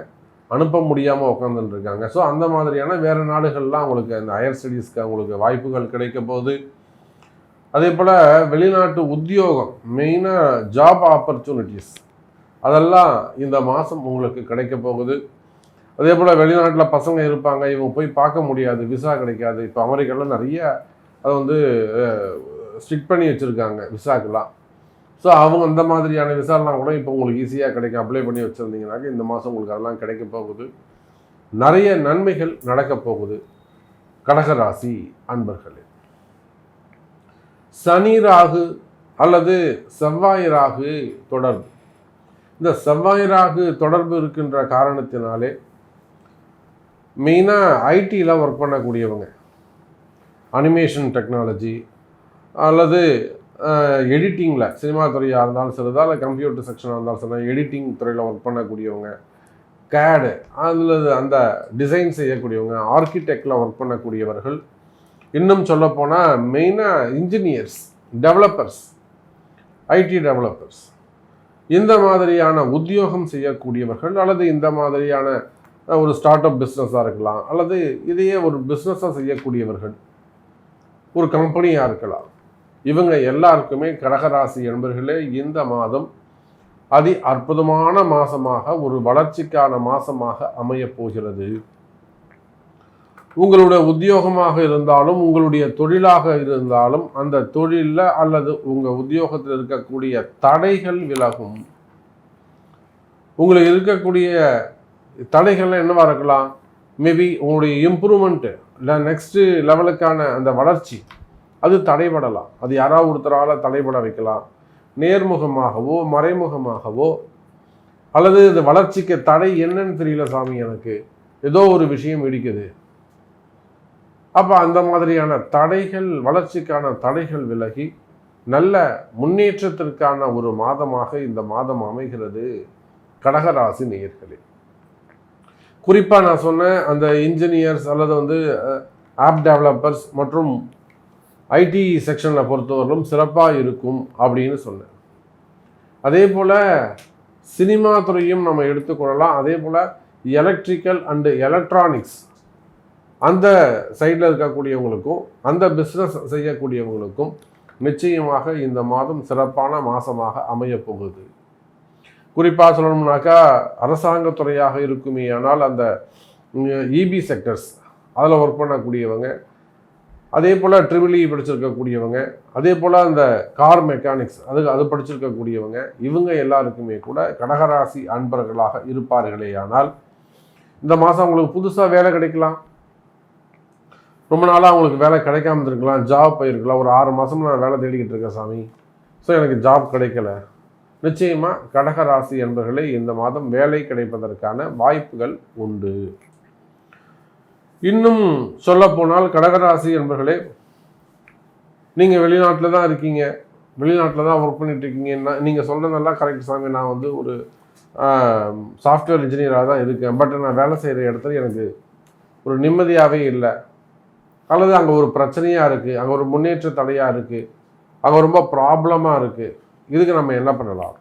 Speaker 1: அனுப்ப முடியாமல் உட்காந்துருக்காங்க. ஸோ அந்த மாதிரியான வேறு நாடுகள்லாம் அவங்களுக்கு அந்த ஹையர் ஸ்டடீஸ்க்கு அவங்களுக்கு வாய்ப்புகள் கிடைக்க போகுது. அதே போல் வெளிநாட்டு உத்தியோகம், மெயினாக ஜாப் ஆப்பர்ச்சுனிட்டிஸ், அதெல்லாம் இந்த மாதம் உங்களுக்கு கிடைக்க போகுது. அதே போல் வெளிநாட்டில் பசங்க இருப்பாங்க, இவங்க போய் பார்க்க முடியாது, விசா கிடைக்காது. இப்போ அமெரிக்காவில் நிறைய அதை ஸ்ட்ரிக்ட் பண்ணி வச்சுருக்காங்க விசாக்கெல்லாம். ஸோ அவங்க அந்த மாதிரியான விசாலாம் கூட இப்போ உங்களுக்கு ஈஸியாக கிடைக்கும். அப்ளை பண்ணி வச்சுருந்தீங்கன்னாக்க இந்த மாதம் உங்களுக்கு அதெல்லாம் கிடைக்க போகுது. நிறைய நன்மைகள் நடக்க போகுது கடகராசி அன்பர்களே. சனி ராகு அல்லது செவ்வாய் ராகு தொடர்பு, இந்த செவ்வாய் ராகு தொடர்பு இருக்கின்ற காரணத்தினாலே மெயினாக ஐடியில் ஒர்க் பண்ணக்கூடியவங்க, அனிமேஷன் டெக்னாலஜி அல்லது எடிட்டிங்கில், சினிமா துறையாக இருந்தாலும் சரிதான், இல்லை கம்ப்யூட்டர் செக்ஷனாக இருந்தாலும் சரி, எடிட்டிங் துறையில் ஒர்க் பண்ணக்கூடியவங்க, கேடு அதில் அந்த டிசைன் செய்யக்கூடியவங்க, ஆர்கிடெக்டில் ஒர்க் பண்ணக்கூடியவர்கள், இன்னும் சொல்லப்போனால் மெயினாக இன்ஜினியர்ஸ், டெவலப்பர்ஸ், ஐடி டெவலப்பர்ஸ், இந்த மாதிரியான உத்தியோகம் செய்யக்கூடியவர்கள், அல்லது இந்த மாதிரியான ஒரு ஸ்டார்ட் அப் பிஸ்னஸாக இருக்கலாம், அல்லது இதையே ஒரு பிஸ்னஸாக செய்யக்கூடியவர்கள், ஒரு கம்பெனியாக இருக்கலாம். இவங்க எல்லாருக்குமே கடகராசி என்பர்களே இந்த மாதம் அதி அற்புதமான மாதமாக, ஒரு வளர்ச்சிக்கான மாதமாக அமையப் போகிறது. உங்களுடைய உத்தியோகமாக இருந்தாலும், உங்களுடைய தொழிலாக இருந்தாலும், அந்த தொழிலில் அல்லது உங்கள் உத்தியோகத்தில் இருக்கக்கூடிய தடைகள் விலகும். உங்களுக்கு இருக்கக்கூடிய தடைகள்லாம் என்னவா இருக்கலாம்? மேபி உங்களுடைய இம்ப்ரூவ்மெண்ட்டு இல்லை நெக்ஸ்ட்டு லெவலுக்கான அந்த வளர்ச்சி அது தடைபடலாம். அது யாராவது ஒருத்தரால் தடைபட வைக்கலாம். நேர்முகமாகவோ மறைமுகமாகவோ, அல்லது இந்த வளர்ச்சிக்கு தடை என்னன்னு தெரியல சாமி, எனக்கு ஏதோ ஒரு விஷயம் இடிக்குது. அப்போ அந்த மாதிரியான தடைகள், வளர்ச்சிக்கான தடைகள் விலகி நல்ல முன்னேற்றத்திற்கான ஒரு மாதமாக இந்த மாதம் அமைகிறது கடகராசி நேயர்களே. குறிப்பாக நான் சொன்னேன் அந்த இன்ஜினியர்ஸ் அல்லது ஆப் டெவலப்பர்ஸ் மற்றும் ஐடி செக்ஷனில் பொறுத்தவரையிலும் சிறப்பாக இருக்கும் அப்படின்னு சொன்னேன். அதே போல் சினிமா துறையும் நம்ம எடுத்துக்கொள்ளலாம். அதே போல் எலக்ட்ரிக்கல் அண்டு எலக்ட்ரானிக்ஸ் அந்த சைடில் இருக்கக்கூடியவங்களுக்கும், அந்த பிஸ்னஸ் செய்யக்கூடியவங்களுக்கும் நிச்சயமாக இந்த மாதம் சிறப்பான மாதமாக அமையப்போகுது. குறிப்பாக சொல்லணும்னாக்கா அரசாங்கத்துறையாக இருக்குமே ஆனால் அந்த இபி செக்டர்ஸ் அதில் ஒர்க் பண்ணக்கூடியவங்க, அதே போல் ட்ரிபிள் படிச்சிருக்கக்கூடியவங்க, அதே போல் அந்த கார் மெக்கானிக்ஸ் அது படிச்சிருக்கக்கூடியவங்க, இவங்க எல்லாருக்குமே கூட கடகராசி அன்பர்களாக இருப்பார்களே. ஆனால் இந்த மாதம் அவங்களுக்கு புதுசாக வேலை கிடைக்கலாம். ரொம்ப நாளாக அவங்களுக்கு வேலை கிடைக்காம இருந்திருக்கலாம். ஜாப் போயிருக்கலாம். ஒரு 6 மாதம் நான் வேலை தேடிக்கிட்டு இருக்கேன் சாமி, ஸோ எனக்கு ஜாப் கிடைக்கல. நிச்சயமாக கடகராசி என்பவர்களே இந்த மாதம் வேலை கிடைப்பதற்கான வாய்ப்புகள் உண்டு. இன்னும் சொல்லப்போனால் கடகராசி என்பவர்களே, நீங்கள் வெளிநாட்டில் தான் இருக்கீங்க, வெளிநாட்டில் தான் ஒர்க் பண்ணிட்டு இருக்கீங்கன்னா நீங்கள் சொல்கிறதெல்லாம் கரெக்ட் சாமி, நான் ஒரு சாஃப்ட்வேர் இன்ஜினியராக தான் இருக்கேன், பட் நான் வேலை செய்கிற இடத்துல எனக்கு ஒரு நிம்மதியாகவே இல்லை, அல்லது அங்கே ஒரு பிரச்சனையாக இருக்குது, அங்கே ஒரு முன்னேற்ற தடையாக இருக்குது, அங்கே ரொம்ப ப்ராப்ளமாக இருக்குது, இதுக்கு நம்ம என்ன பண்ணலாம்?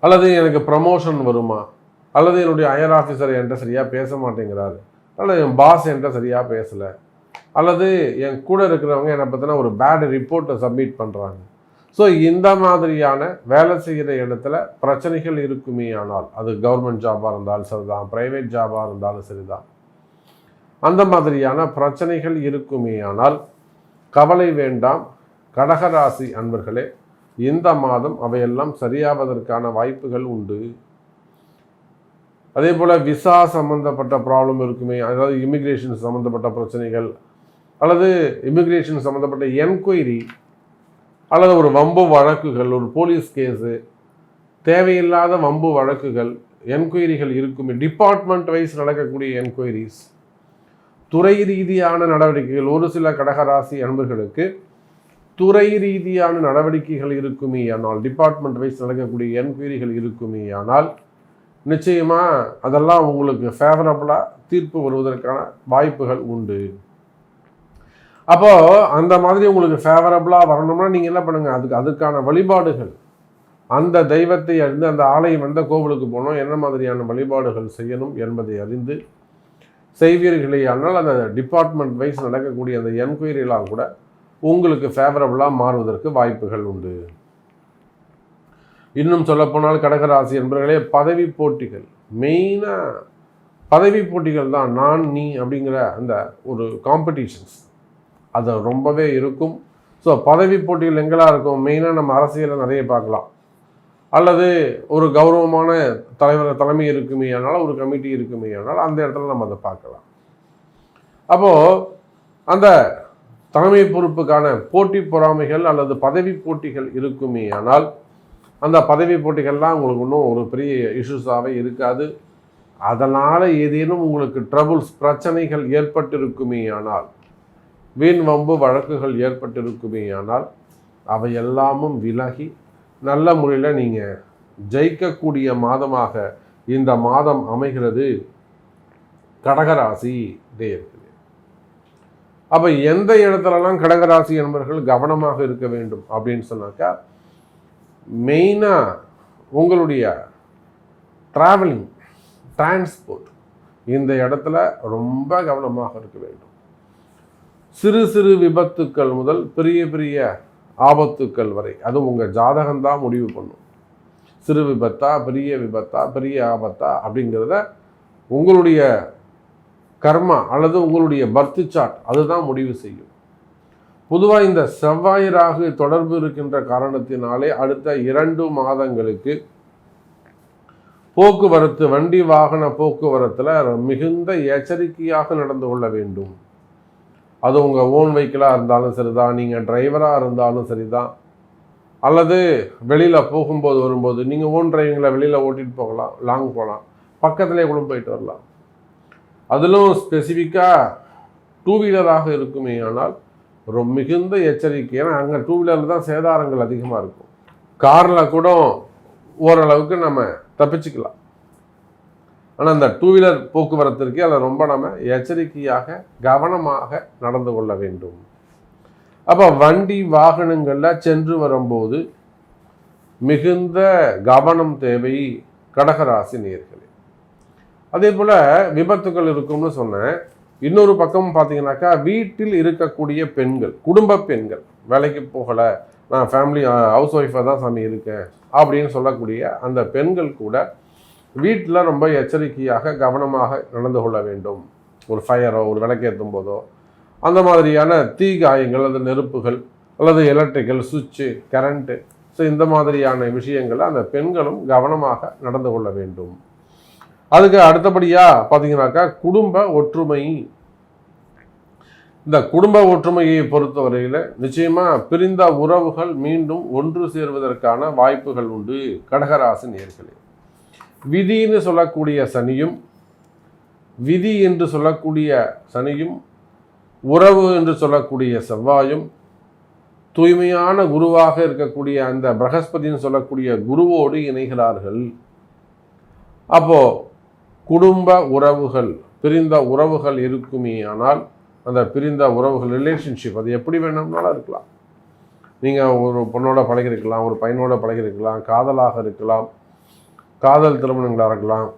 Speaker 1: அல்லது எனக்கு ப்ரமோஷன் வருமா? அல்லது என்னுடைய ஹையர் ஆஃபீஸர் என்கிட்ட சரியாக பேச மாட்டேங்கிறாரு, அல்லது என் பாஸ் என்கிட்ட சரியாக பேசலை, அல்லது என் கூட இருக்கிறவங்க என்னை பற்றின ஒரு பேட் ரிப்போர்ட்டை சப்மிட் பண்ணுறாங்க. ஸோ இந்த மாதிரியான வேலை செய்கிற இடத்துல பிரச்சனைகள் இருக்குமே ஆனால், அது கவர்மெண்ட் ஜாபாக இருந்தாலும் சரிதான், ப்ரைவேட் ஜாபாக இருந்தாலும் சரிதான், அந்த மாதிரியான பிரச்சனைகள் இருக்குமே ஆனால் கவலை வேண்டாம் கடகராசி அன்பர்களே. இந்த மாதம் அவையெல்லாம் சரியாவதற்கான வாய்ப்புகள் உண்டு. அதே போல் விசா சம்மந்தப்பட்ட ப்ராப்ளம் இருக்குமே, அதாவது இமிக்ரேஷன் சம்மந்தப்பட்ட பிரச்சனைகள், அல்லது இமிக்ரேஷன் சம்மந்தப்பட்ட என்கொயரி, அல்லது ஒரு வம்பு வழக்குகள், ஒரு போலீஸ் கேஸு, தேவையில்லாத வம்பு வழக்குகள், என்கொயரிகள் இருக்குமே, டிபார்ட்மெண்ட் வைஸ் நடக்கக்கூடிய என்கொயரிஸ், துறை ரீதியான நடவடிக்கைகள். ஒரு சில கடகராசி அன்பர்களுக்கு துறை ரீதியான நடவடிக்கைகள் இருக்குமே ஆனால், டிபார்ட்மெண்ட் வைஸ் நடக்கக்கூடிய என்கொயரிகள் இருக்குமே ஆனால் நிச்சயமாக அதெல்லாம் உங்களுக்கு ஃபேவரபுளாக தீர்ப்பு வருவதற்கான வாய்ப்புகள் உண்டு. அப்போது அந்த மாதிரி உங்களுக்கு ஃபேவரபுளாக வரணும்னா நீங்கள் என்ன பண்ணுங்கள், அதுக்கான வழிபாடுகள், அந்த தெய்வத்தை அறிந்து, அந்த ஆலயம் எந்த கோவிலுக்கு போகணும், என்ன மாதிரியான வழிபாடுகள் செய்யணும் என்பதை அறிந்து செய்வீர்களே ஆனால் அந்த டிபார்ட்மெண்ட் வைஸ் நடக்கக்கூடிய அந்த என்கொயரிலாம் கூட உங்களுக்கு ஃபேவரபுளாக மாறுவதற்கு வாய்ப்புகள் உண்டு. இன்னும் சொல்லப்போனால் கடகராசி என்பவர்களே, பதவி போட்டிகள், மெயினாக பதவி போட்டிகள் தான், நான் நீ அப்படிங்கிற அந்த ஒரு காம்படிஷன்ஸ் அது ரொம்பவே இருக்கும். ஸோ பதவி போட்டிகள் எங்கெல்லாம் இருக்கும்? மெயினாக நம்ம அரசியலில் நிறைய பார்க்கலாம், அல்லது ஒரு கௌரவமான தலைமை இருக்குமே ஆனால், ஒரு கமிட்டி இருக்குமே ஆனால் அந்த இடத்துல நம்ம அதை பார்க்கலாம். அப்போது அந்த தலைமை பொறுப்புக்கான போட்டி பொறாமைகள் அல்லது பதவி போட்டிகள் இருக்குமே ஆனால் அந்த பதவி போட்டிகள்லாம் உங்களுக்கு இன்னும் ஒரு பெரிய இஷ்யூஸாகவே இருக்காது. அதனால் ஏதேனும் உங்களுக்கு ட்ரபுள்ஸ், பிரச்சனைகள் ஏற்பட்டிருக்குமே ஆனால், வீண் வம்பு வழக்குகள் ஏற்பட்டிருக்குமே ஆனால் அவை எல்லாமும் விலகி நல்ல முறையில் நீங்கள் ஜெயிக்கக்கூடிய மாதமாக இந்த மாதம் அமைகிறது கடகராசி நேயர்களே. அப்போ எந்த இடத்துலலாம் கடகராசி என்பவர்கள் கவனமாக இருக்க வேண்டும் அப்படின்னு சொன்னாக்கா, மெயினாக உங்களுடைய ட்ராவலிங், டிரான்ஸ்போர்ட், இந்த இடத்துல ரொம்ப கவனமாக இருக்க வேண்டும். சிறு சிறு விபத்துக்கள் முதல் பெரிய பெரிய ஆபத்துக்கள் வரை, அதுவும் உங்கள் ஜாதகம்தான் முடிவு பண்ணும். சிறு விபத்தா, பெரிய ஆபத்தா அப்படிங்கிறத உங்களுடைய கர்மா அல்லது உங்களுடைய பர்த் சார்ட் அதுதான் முடிவு செய்யும். பொதுவாக இந்த செவ்வாய் ராகு தொடர்பு இருக்கின்ற காரணத்தினாலே அடுத்த 2 மாதங்களுக்கு போக்குவரத்து, வண்டி வாகன போக்குவரத்தில் மிகுந்த எச்சரிக்கையாக நடந்து கொள்ள வேண்டும். அது உங்கள் ஓன் வெஹிக்கிளாக இருந்தாலும் சரிதான், நீங்கள் டிரைவராக இருந்தாலும் சரிதான், அல்லது வெளியில் போகும்போது வரும்போது நீங்கள் ஓன் டிரைவிங்கில் வெளியில் ஓட்டிகிட்டு போகலாம், லாங் போகலாம், பக்கத்துலேயே கூட போயிட்டு வரலாம். அதிலும் ஸ்பெசிஃபிக்காக 2 வீலராக இருக்குமே ஆனால் ரொம்ப மிகுந்த எச்சரிக்கை. ஏன்னா அங்கே 2 வீலரில் தான் சேதாரங்கள் அதிகமாக இருக்கும். காரில் கூட ஓரளவுக்கு நம்ம தப்பிச்சுக்கலாம். ஆனால் அந்த 2 வீலர் போக்குவரத்திற்கு அதில் ரொம்ப நம்ம எச்சரிக்கையாக கவனமாக நடந்து கொள்ள வேண்டும். அப்போ வண்டி வாகனங்களில் சென்று வரும்போது மிகுந்த கவனம் தேவை கடகராசி நேயர்களே. அதே போல் விபத்துக்கள் இருக்கும்னு சொன்னேன். இன்னொரு பக்கம் பார்த்தீங்கன்னாக்கா வீட்டில் இருக்கக்கூடிய பெண்கள், குடும்ப பெண்கள், வேலைக்கு போகலை, நான் ஃபேமிலி ஹவுஸ் ஒய்ஃபாக தான் சாமி இருக்கேன் அப்படின்னு சொல்லக்கூடிய அந்த பெண்கள் கூட வீட்டில் ரொம்ப எச்சரிக்கையாக கவனமாக நடந்து கொள்ள வேண்டும். ஒரு ஃபயரோ ஒரு விளக்கேற்றும் போதோ அந்த மாதிரியான தீ காயங்கள் அல்லது நெருப்புகள் அல்லது எலக்ட்ரிக்கல் சுவிட்சு, கரண்ட்டு, ஸோ இந்த மாதிரியான விஷயங்களை அந்த பெண்களும் கவனமாக நடந்து கொள்ள வேண்டும். அதுக்கு அடுத்தபடியாக பார்த்தீங்கன்னாக்கா குடும்ப ஒற்றுமை. இந்த குடும்ப ஒற்றுமையை பொறுத்தவரையில் நிச்சயமாக பிரிந்த உறவுகள் மீண்டும் ஒன்று சேர்வதற்கான வாய்ப்புகள் உண்டு கடகராசி நேயர்களே. விதின்னு சொல்லக்கூடிய சனியும், விதி என்று சொல்லக்கூடிய சனியும், உறவு என்று சொல்லக்கூடிய செவ்வாயும், தூய்மையான குருவாக இருக்கக்கூடிய அந்த பிரகஸ்பதின்னு சொல்லக்கூடிய குருவோடு இணைகிறார்கள். அப்போ குடும்ப உறவுகள், பிரிந்த உறவுகள் இருக்குமே ஆனால் அந்த பிரிந்த உறவுகள், ரிலேஷன்ஷிப், அது எப்படி வேணும்னாலும் இருக்கலாம். நீங்கள் ஒரு பொண்ணோட பழகிருக்கலாம், ஒரு பையனோட பழகிருக்கலாம், காதலாக இருக்கலாம், காதல் திருமணங்களாக இருக்கலாம்,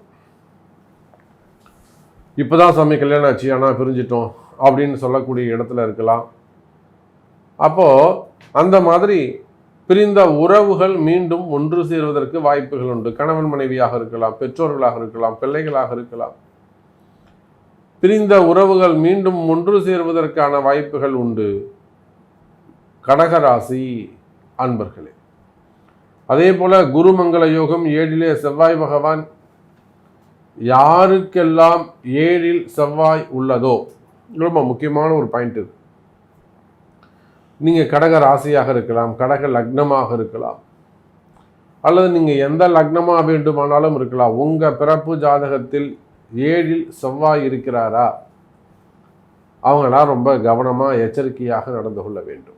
Speaker 1: இப்போ தான் சாமி கல்யாணம் ஆச்சு ஆனால் பிரிஞ்சிட்டோம் அப்படின்னு சொல்லக்கூடிய இடத்துல இருக்கலாம். அப்போது அந்த மாதிரி பிரிந்த உறவுகள் மீண்டும் ஒன்று சேர்வதற்கு வாய்ப்புகள் உண்டு. கணவன் மனைவியாக இருக்கலாம், பெற்றோர்களாக இருக்கலாம், பிள்ளைகளாக இருக்கலாம். பிரிந்த உறவுகள் மீண்டும் ஒன்று சேர்வதற்கான வாய்ப்புகள் உண்டு கடகராசி அன்பர்களே. அதே போல குருமங்கள யோகம் 7 செவ்வாய் பகவான். யாருக்கெல்லாம் 7 செவ்வாய் உள்ளதோ, ரொம்ப முக்கியமான ஒரு பாயிண்ட் இது. நீங்கள் கடக ராசியாக இருக்கலாம், கடக லக்னமாக இருக்கலாம், அல்லது நீங்கள் எந்த லக்னமாக வேண்டுமானாலும் இருக்கலாம். உங்கள் பிறப்பு ஜாதகத்தில் 7 செவ்வாய் இருக்கிறாரா, அவங்களாம் ரொம்ப கவனமாக எச்சரிக்கையாக நடந்து கொள்ள வேண்டும்.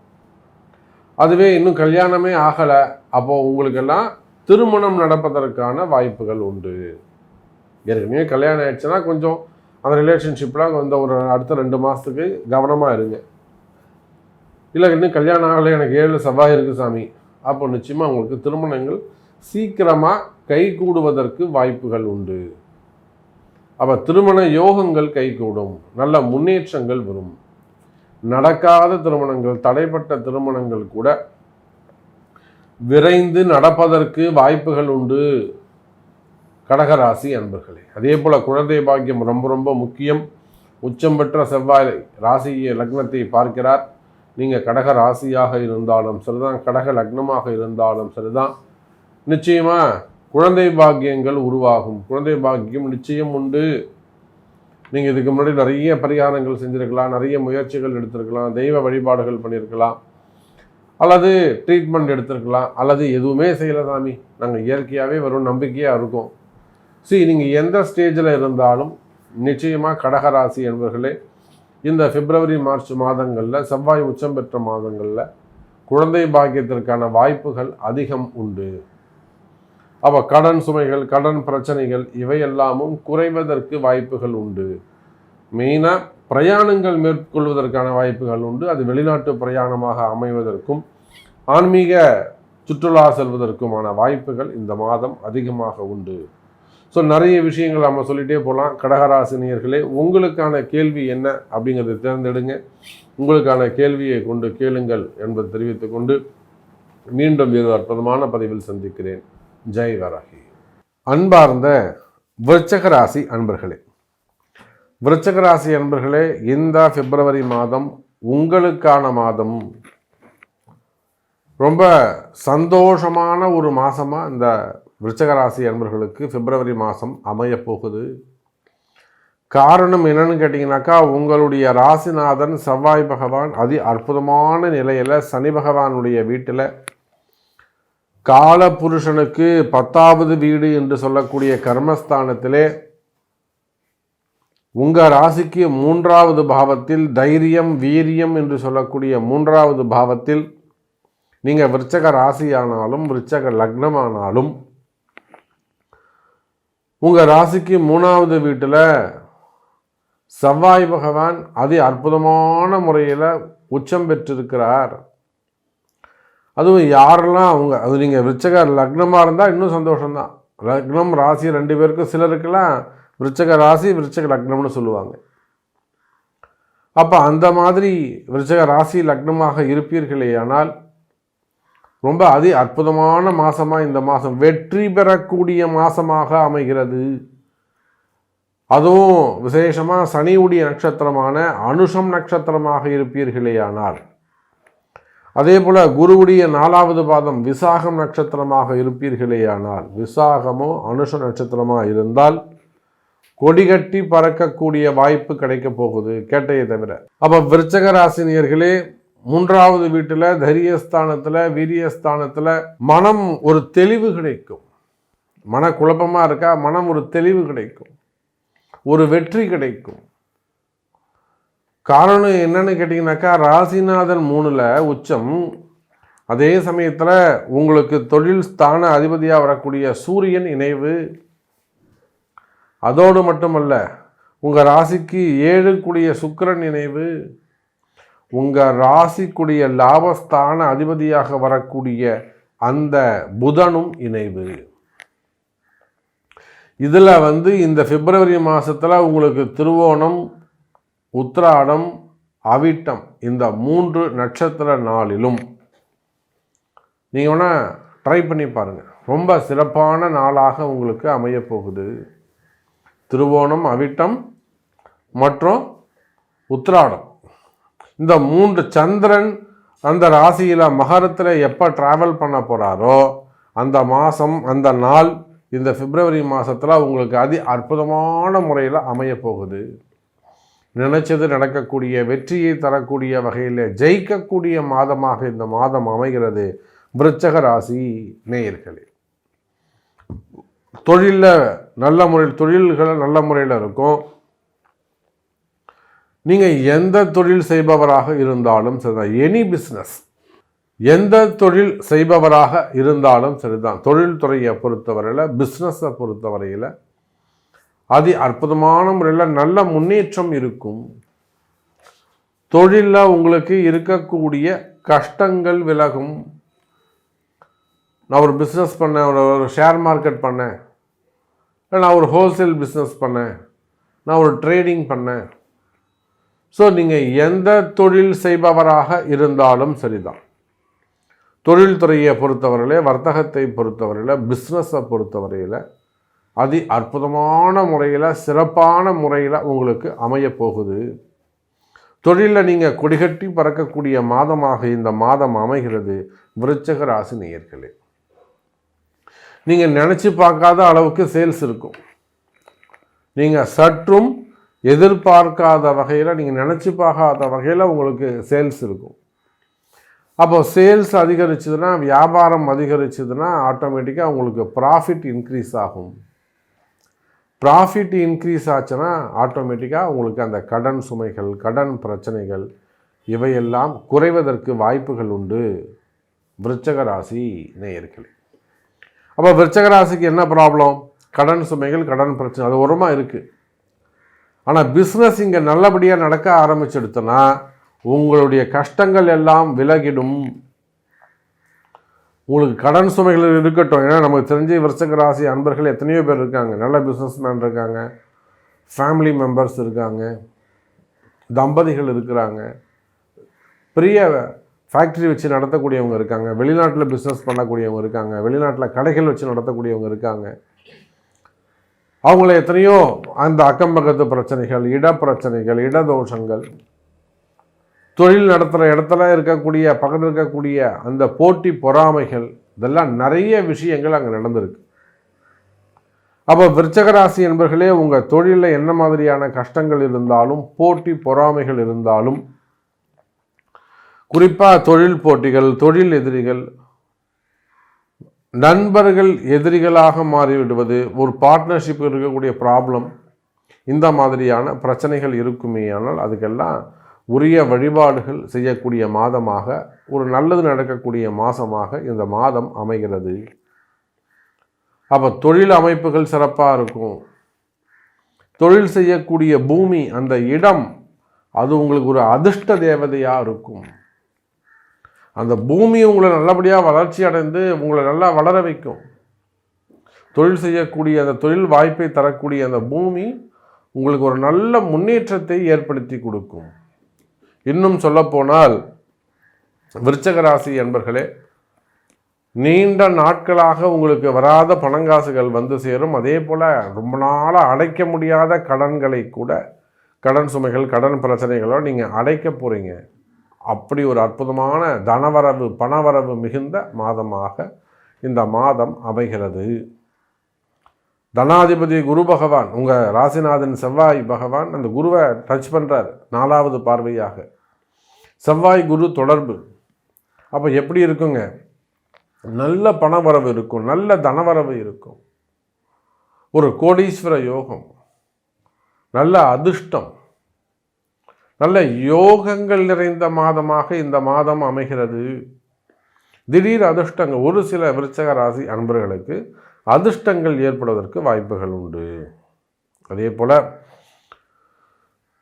Speaker 1: அதுவே இன்னும் கல்யாணமே ஆகலை, அப்போது உங்களுக்கெல்லாம் திருமணம் நடப்பதற்கான வாய்ப்புகள் உண்டு. ஏற்கனவே கல்யாணம் ஆயிடுச்சுன்னா கொஞ்சம் அந்த ரிலேஷன்ஷிப்லாம் வந்து ஒரு அடுத்த 2 மாதத்துக்கு கவனமாக இருங்க. இல்லை இன்னும் கல்யாணம் ஆகலை, எனக்கு 7 செவ்வாய் இருக்குது சாமி, அப்போ நிச்சயமாக உங்களுக்கு திருமணங்கள் சீக்கிரமாக கைகூடுவதற்கு வாய்ப்புகள் உண்டு. அப்போ திருமண யோகங்கள் கைகூடும், நல்ல முன்னேற்றங்கள் வரும். நடக்காத திருமணங்கள், தடைப்பட்ட திருமணங்கள் கூட விரைந்து நடப்பதற்கு வாய்ப்புகள் உண்டு கடகராசி அன்பர்களே. அதே போல் குழந்தை பாக்கியம் ரொம்ப ரொம்ப முக்கியம். உச்சம் பெற்ற செவ்வாய் ராசியை லக்னத்தை பார்க்கிறார். நீங்கள் கடக ராசியாக இருந்தாலும் சரிதான், கடக லக்னமாக இருந்தாலும் சரிதான், நிச்சயமாக குழந்தை பாக்கியங்கள் உருவாகும். குழந்தை பாக்கியம் நிச்சயம் உண்டு. நீங்கள் இதுக்கு முன்னாடி நிறைய பரிகாரங்கள் செஞ்சுருக்கலாம், நிறைய முயற்சிகள் எடுத்திருக்கலாம், தெய்வ வழிபாடுகள் பண்ணியிருக்கலாம், அல்லது ட்ரீட்மெண்ட் எடுத்திருக்கலாம், அல்லது எதுவுமே செய்யலை சாமி, நாங்கள் இயற்கையாகவே வரும் நம்பிக்கையாக இருக்கோம். நீங்கள் எந்த ஸ்டேஜில் இருந்தாலும் நிச்சயமாக கடகராசி என்பவர்களே இந்த பிப்ரவரி மார்ச் மாதங்களில், செவ்வாய் உச்சம் பெற்ற மாதங்களில் குழந்தை பாக்கியத்திற்கான வாய்ப்புகள் அதிகம் உண்டு. அப்போ கடன் சுமைகள், கடன் பிரச்சனைகள் இவையெல்லாமும் குறைவதற்கு வாய்ப்புகள் உண்டு. மெயினாக பிரயாணங்கள் மேற்கொள்வதற்கான வாய்ப்புகள் உண்டு. அது வெளிநாட்டு பிரயாணமாக அமைவதற்கும் ஆன்மீக சுற்றுலா செல்வதற்குமான வாய்ப்புகள் இந்த மாதம் அதிகமாக உண்டு. ஸோ நிறைய விஷயங்கள் நம்ம சொல்லிகிட்டே போகலாம். கடகராசினியர்களே, உங்களுக்கான கேள்வி என்ன அப்படிங்கிறத தேர்ந்தெடுங்க. உங்களுக்கான கேள்வியை கொண்டு கேளுங்கள் என்பதை தெரிவித்துக் கொண்டு மீண்டும் ஒரு அற்புதமான பதிவில் சந்திக்கிறேன். ஜெய் வராகி. அன்பார்ந்த விருச்சக ராசி அன்பர்களே, விருச்சக ராசி அன்பர்களே, இந்த பிப்ரவரி மாதம் உங்களுக்கான மாதம். ரொம்ப சந்தோஷமான ஒரு மாதமாக இந்த விருச்சக ராசி அன்பர்களுக்கு பிப்ரவரி மாதம் அமையப்போகுது. காரணம் என்னன்னு கேட்டிங்கனாக்கா, உங்களுடைய ராசிநாதன் செவ்வாய் பகவான் அதி அற்புதமான நிலையில் சனி பகவானுடைய வீட்டில் காலபுருஷனுக்கு 10வது வீடு என்று சொல்லக்கூடிய கர்மஸ்தானத்திலே உங்கள் ராசிக்கு 3வது பாவத்தில் தைரியம் வீரியம் என்று சொல்லக்கூடிய 3வது பாவத்தில் நீங்கள் விருச்சக ராசியானாலும் விருச்சக லக்னமானாலும் உங்கள் ராசிக்கு 3வது வீட்டில் செவ்வாய் பகவான் அதி அற்புதமான முறையில் உச்சம் பெற்றிருக்கிறார். அதுவும் யாரெல்லாம் அது நீங்கள் விருச்சக லக்னமாக இருந்தால் இன்னும் சந்தோஷம்தான். லக்னம் ராசி 2 பேருக்கும், சிலருக்கெல்லாம் விருச்சக ராசி விருச்சக லக்னம்னு சொல்லுவாங்க. அப்போ அந்த மாதிரி விருச்சக ராசி லக்னமாக இருப்பீர்களே ஆனால் ரொம்ப அதி அற்புதமான மாதமாக இந்த மாதம் வெற்றி பெறக்கூடிய மாதமாக அமைகிறது. அதுவும் விசேஷமாக சனியுடைய நட்சத்திரமான அனுஷம் நட்சத்திரமாக இருப்பீர்களே ஆனால், அதே போல் குருவுடைய 4வது பாதம் விசாகம் நட்சத்திரமாக இருப்பீர்களே ஆனால், விசாகமோ அனுஷ நட்சத்திரமாக இருந்தால் கொடிகட்டி பறக்கக்கூடிய வாய்ப்பு கிடைக்க போகுது, கேட்டையை தவிர. அப்போ விருச்சக ராசினியர்களே, 3வது வீட்டில் தைரியஸ்தானத்தில் வீரியஸ்தானத்தில் மனம் ஒரு தெளிவு கிடைக்கும். மன குழப்பமாக இருக்கா, மனம் ஒரு தெளிவு கிடைக்கும், ஒரு வெற்றி கிடைக்கும். காரணம் என்னன்னு கேட்டிங்கனாக்கா, ராசிநாதன் 3ல் உச்சம், அதே சமயத்தில் உங்களுக்கு தொழில் ஸ்தான அதிபதியாக வரக்கூடிய சூரியன் இணைவு. அதோடு மட்டுமல்ல, உங்கள் ராசிக்கு 7 கூடிய சுக்கிரன் இணைவு, உங்கள் ராசிக்குடைய லாபஸ்தான அதிபதியாக வரக்கூடிய அந்த புதனும் இணைவு. இதில் இந்த பிப்ரவரி மாதத்தில் உங்களுக்கு திருவோணம், உத்திராடம், அவிட்டம் இந்த 3 நட்சத்திர நாளிலும் நீங்கள் வேணால் ட்ரை பண்ணி பாருங்கள். ரொம்ப சிறப்பான நாளாக உங்களுக்கு அமையப்போகுது. திருவோணம், அவிட்டம் மற்றும் உத்திராடம் இந்த 3 சந்திரன் அந்த ராசியில் மகரத்தில் எப்போ ட்ராவல் பண்ண போகிறாரோ அந்த மாதம் அந்த நாள் இந்த பிப்ரவரி மாதத்தில் உங்களுக்கு அதி அற்புதமான முறையில் அமையப்போகுது. நினைச்சது நடக்கக்கூடிய, வெற்றியை தரக்கூடிய வகையில் ஜெயிக்கக்கூடிய மாதமாக இந்த மாதம் அமைகிறது. விருச்சக ராசி நேயர்களே, தொழிலில் நல்ல முறையில் தொழில்கள் நல்ல முறையில் இருக்கும். நீங்கள் எந்த தொழில் செய்பவராக இருந்தாலும் சரிதான், எனி பிஸ்னஸ், எந்த தொழில் செய்பவராக இருந்தாலும் சரிதான், தொழில்துறையை பொறுத்தவரையில் பிஸ்னஸை பொறுத்தவரையில் அதி அற்புதமான முறையில் நல்ல முன்னேற்றம் இருக்கும். தொழிலில் உங்களுக்கு இருக்கக்கூடிய கஷ்டங்கள் விலகும். நான் ஒரு பிஸ்னஸ் பண்ணேன், ஒரு ஷேர் மார்க்கெட் பண்ணேன், இல்லை நான் ஒரு ஹோல்சேல் பிஸ்னஸ் பண்ணேன், நான் ஒரு ட்ரேடிங் பண்ணேன். ஸோ நீங்கள் எந்த தொழில் செய்பவராக இருந்தாலும் சரிதான், தொழில்துறையை பொறுத்தவரையில், வர்த்தகத்தை பொறுத்தவரையில், பிஸ்னஸை பொறுத்தவரையில் அதி அற்புதமான முறையில் சிறப்பான முறையில் உங்களுக்கு அமையப்போகுது. தொழிலில் நீங்கள் கொடிகட்டி பறக்கக்கூடிய மாதமாக இந்த மாதம் அமைகிறது. விருச்சக ராசி நேயர்களே, நீங்கள் நினச்சி பார்க்காத அளவுக்கு சேல்ஸ் இருக்கும். நீங்கள் சற்றும் எதிர்பார்க்காத வகையில், நீங்கள் நினச்சி பார்க்காத வகையில் உங்களுக்கு சேல்ஸ் இருக்கும். அப்போ சேல்ஸ் அதிகரிச்சதுன்னா, வியாபாரம் அதிகரிச்சதுன்னா ஆட்டோமேட்டிக்காக உங்களுக்கு ப்ராஃபிட் இன்க்ரீஸ் ஆகும். ப்ராஃபிட் இன்க்ரீஸ் ஆச்சுன்னா ஆட்டோமேட்டிக்காக உங்களுக்கு அந்த கடன் சுமைகள், கடன் பிரச்சனைகள் இவையெல்லாம் குறைவதற்கு வாய்ப்புகள் உண்டு. விருச்சக ராசி நேயர்களே, அப்போ விருச்சக ராசிக்கு என்ன ப்ராப்ளம்? கடன் சுமைகள், கடன் பிரச்சனை அது ஓரமாக இருக்குது. ஆனால் பிஸ்னஸ் இங்கே நல்லபடியாக நடக்க ஆரம்பிச்செடுத்தோன்னா உங்களுடைய கஷ்டங்கள் எல்லாம் விலகிடும். உங்களுக்கு கடன் சுமைகள் இருக்கட்டும். ஏன்னா நமக்கு தெரிஞ்ச விருச்சிக ராசி அன்பர்கள் எத்தனையோ பேர் இருக்காங்க. நல்ல பிஸ்னஸ்மேன் இருக்காங்க, ஃபேமிலி மெம்பர்ஸ் இருக்காங்க, தம்பதிகள் இருக்கிறாங்க, பெரிய ஃபேக்ட்ரி வச்சு நடத்தக்கூடியவங்க இருக்காங்க, வெளிநாட்டில் பிஸ்னஸ் பண்ணக்கூடியவங்க இருக்காங்க, வெளிநாட்டில் கடைகள் வச்சு நடத்தக்கூடியவங்க இருக்காங்க. அவங்கள எத்தனையோ அந்த அக்கம் பக்கத்து பிரச்சனைகள், இடப்பிரச்சனைகள், இடதோஷங்கள், தொழில் நடத்துகிற இடத்துல இருக்கக்கூடிய பக்கத்தில் இருக்கக்கூடிய அந்த போட்டி பொறாமைகள், இதெல்லாம் நிறைய விஷயங்கள் அங்கே நடந்திருக்கு. அப்போ விருச்சிக ராசி என்பர்களே, உங்கள் தொழிலில் என்ன மாதிரியான கஷ்டங்கள் இருந்தாலும், போட்டி பொறாமைகள் இருந்தாலும், குறிப்பாக தொழில் போட்டிகள், தொழில் எதிரிகள், நண்பர்கள் எதிரிகளாக மாறிவிடுவது, ஒரு பார்ட்னர்ஷிப் இருக்கக்கூடிய ப்ராப்ளம், இந்த மாதிரியான பிரச்சனைகள் இருக்குமே. ஆனால் அதுக்கெல்லாம் உரிய வழிபாடுகள் செய்யக்கூடிய மாதமாக, ஒரு நல்லது நடக்கக்கூடிய மாதமாக இந்த மாதம் அமைகிறது. அப்போ தொழில் அமைப்புகள் சிறப்பாக இருக்கும். தொழில் செய்யக்கூடிய பூமி, அந்த இடம், அது உங்களுக்கு ஒரு அதிர்ஷ்ட தேவதையாக இருக்கும். அந்த பூமி உங்களை நல்லபடியாக வளர்ச்சி அடைந்து உங்களை நல்லா வளர வைக்கும். தொழில் செய்யக்கூடிய அந்த தொழில் வாய்ப்பை தரக்கூடிய அந்த பூமி உங்களுக்கு ஒரு நல்ல முன்னேற்றத்தை ஏற்படுத்தி கொடுக்கும். இன்னும் சொல்லப்போனால் விருச்சிக ராசி என்பர்களே, நீண்ட நாட்களாக உங்களுக்கு வராத பணங்காசுகள் வந்து சேரும். அதே போல் ரொம்ப நாளாக அடைக்க முடியாத கடன்களை கூட, கடன் சுமைகள், கடன் பிரச்சனைகளோடு நீங்கள் அடைக்க போகிறீங்க. அப்படி ஒரு அற்புதமான தனவரவு, பணவரவு மிகுந்த மாதமாக இந்த மாதம் அமைகிறது. தனாதிபதி குரு பகவான், உங்கள் ராசிநாதன் செவ்வாய் பகவான் அந்த குருவை டச் பண்ணுறார் 4வது பார்வையாக. செவ்வாய் குரு தொடர்பு. அப்போ எப்படி இருக்குங்க? நல்ல பணவரவு இருக்கும், நல்ல தனவரவு இருக்கும், ஒரு கோடீஸ்வர யோகம், நல்ல அதிர்ஷ்டம், நல்ல யோகங்கள் நிறைந்த மாதமாக இந்த மாதம் அமைகிறது. திடீர் அதிர்ஷ்டங்கள், ஒரு சில விருச்சிக ராசி அன்பர்களுக்கு அதிர்ஷ்டங்கள் ஏற்படுவதற்கு வாய்ப்புகள் உண்டு. அதே போல்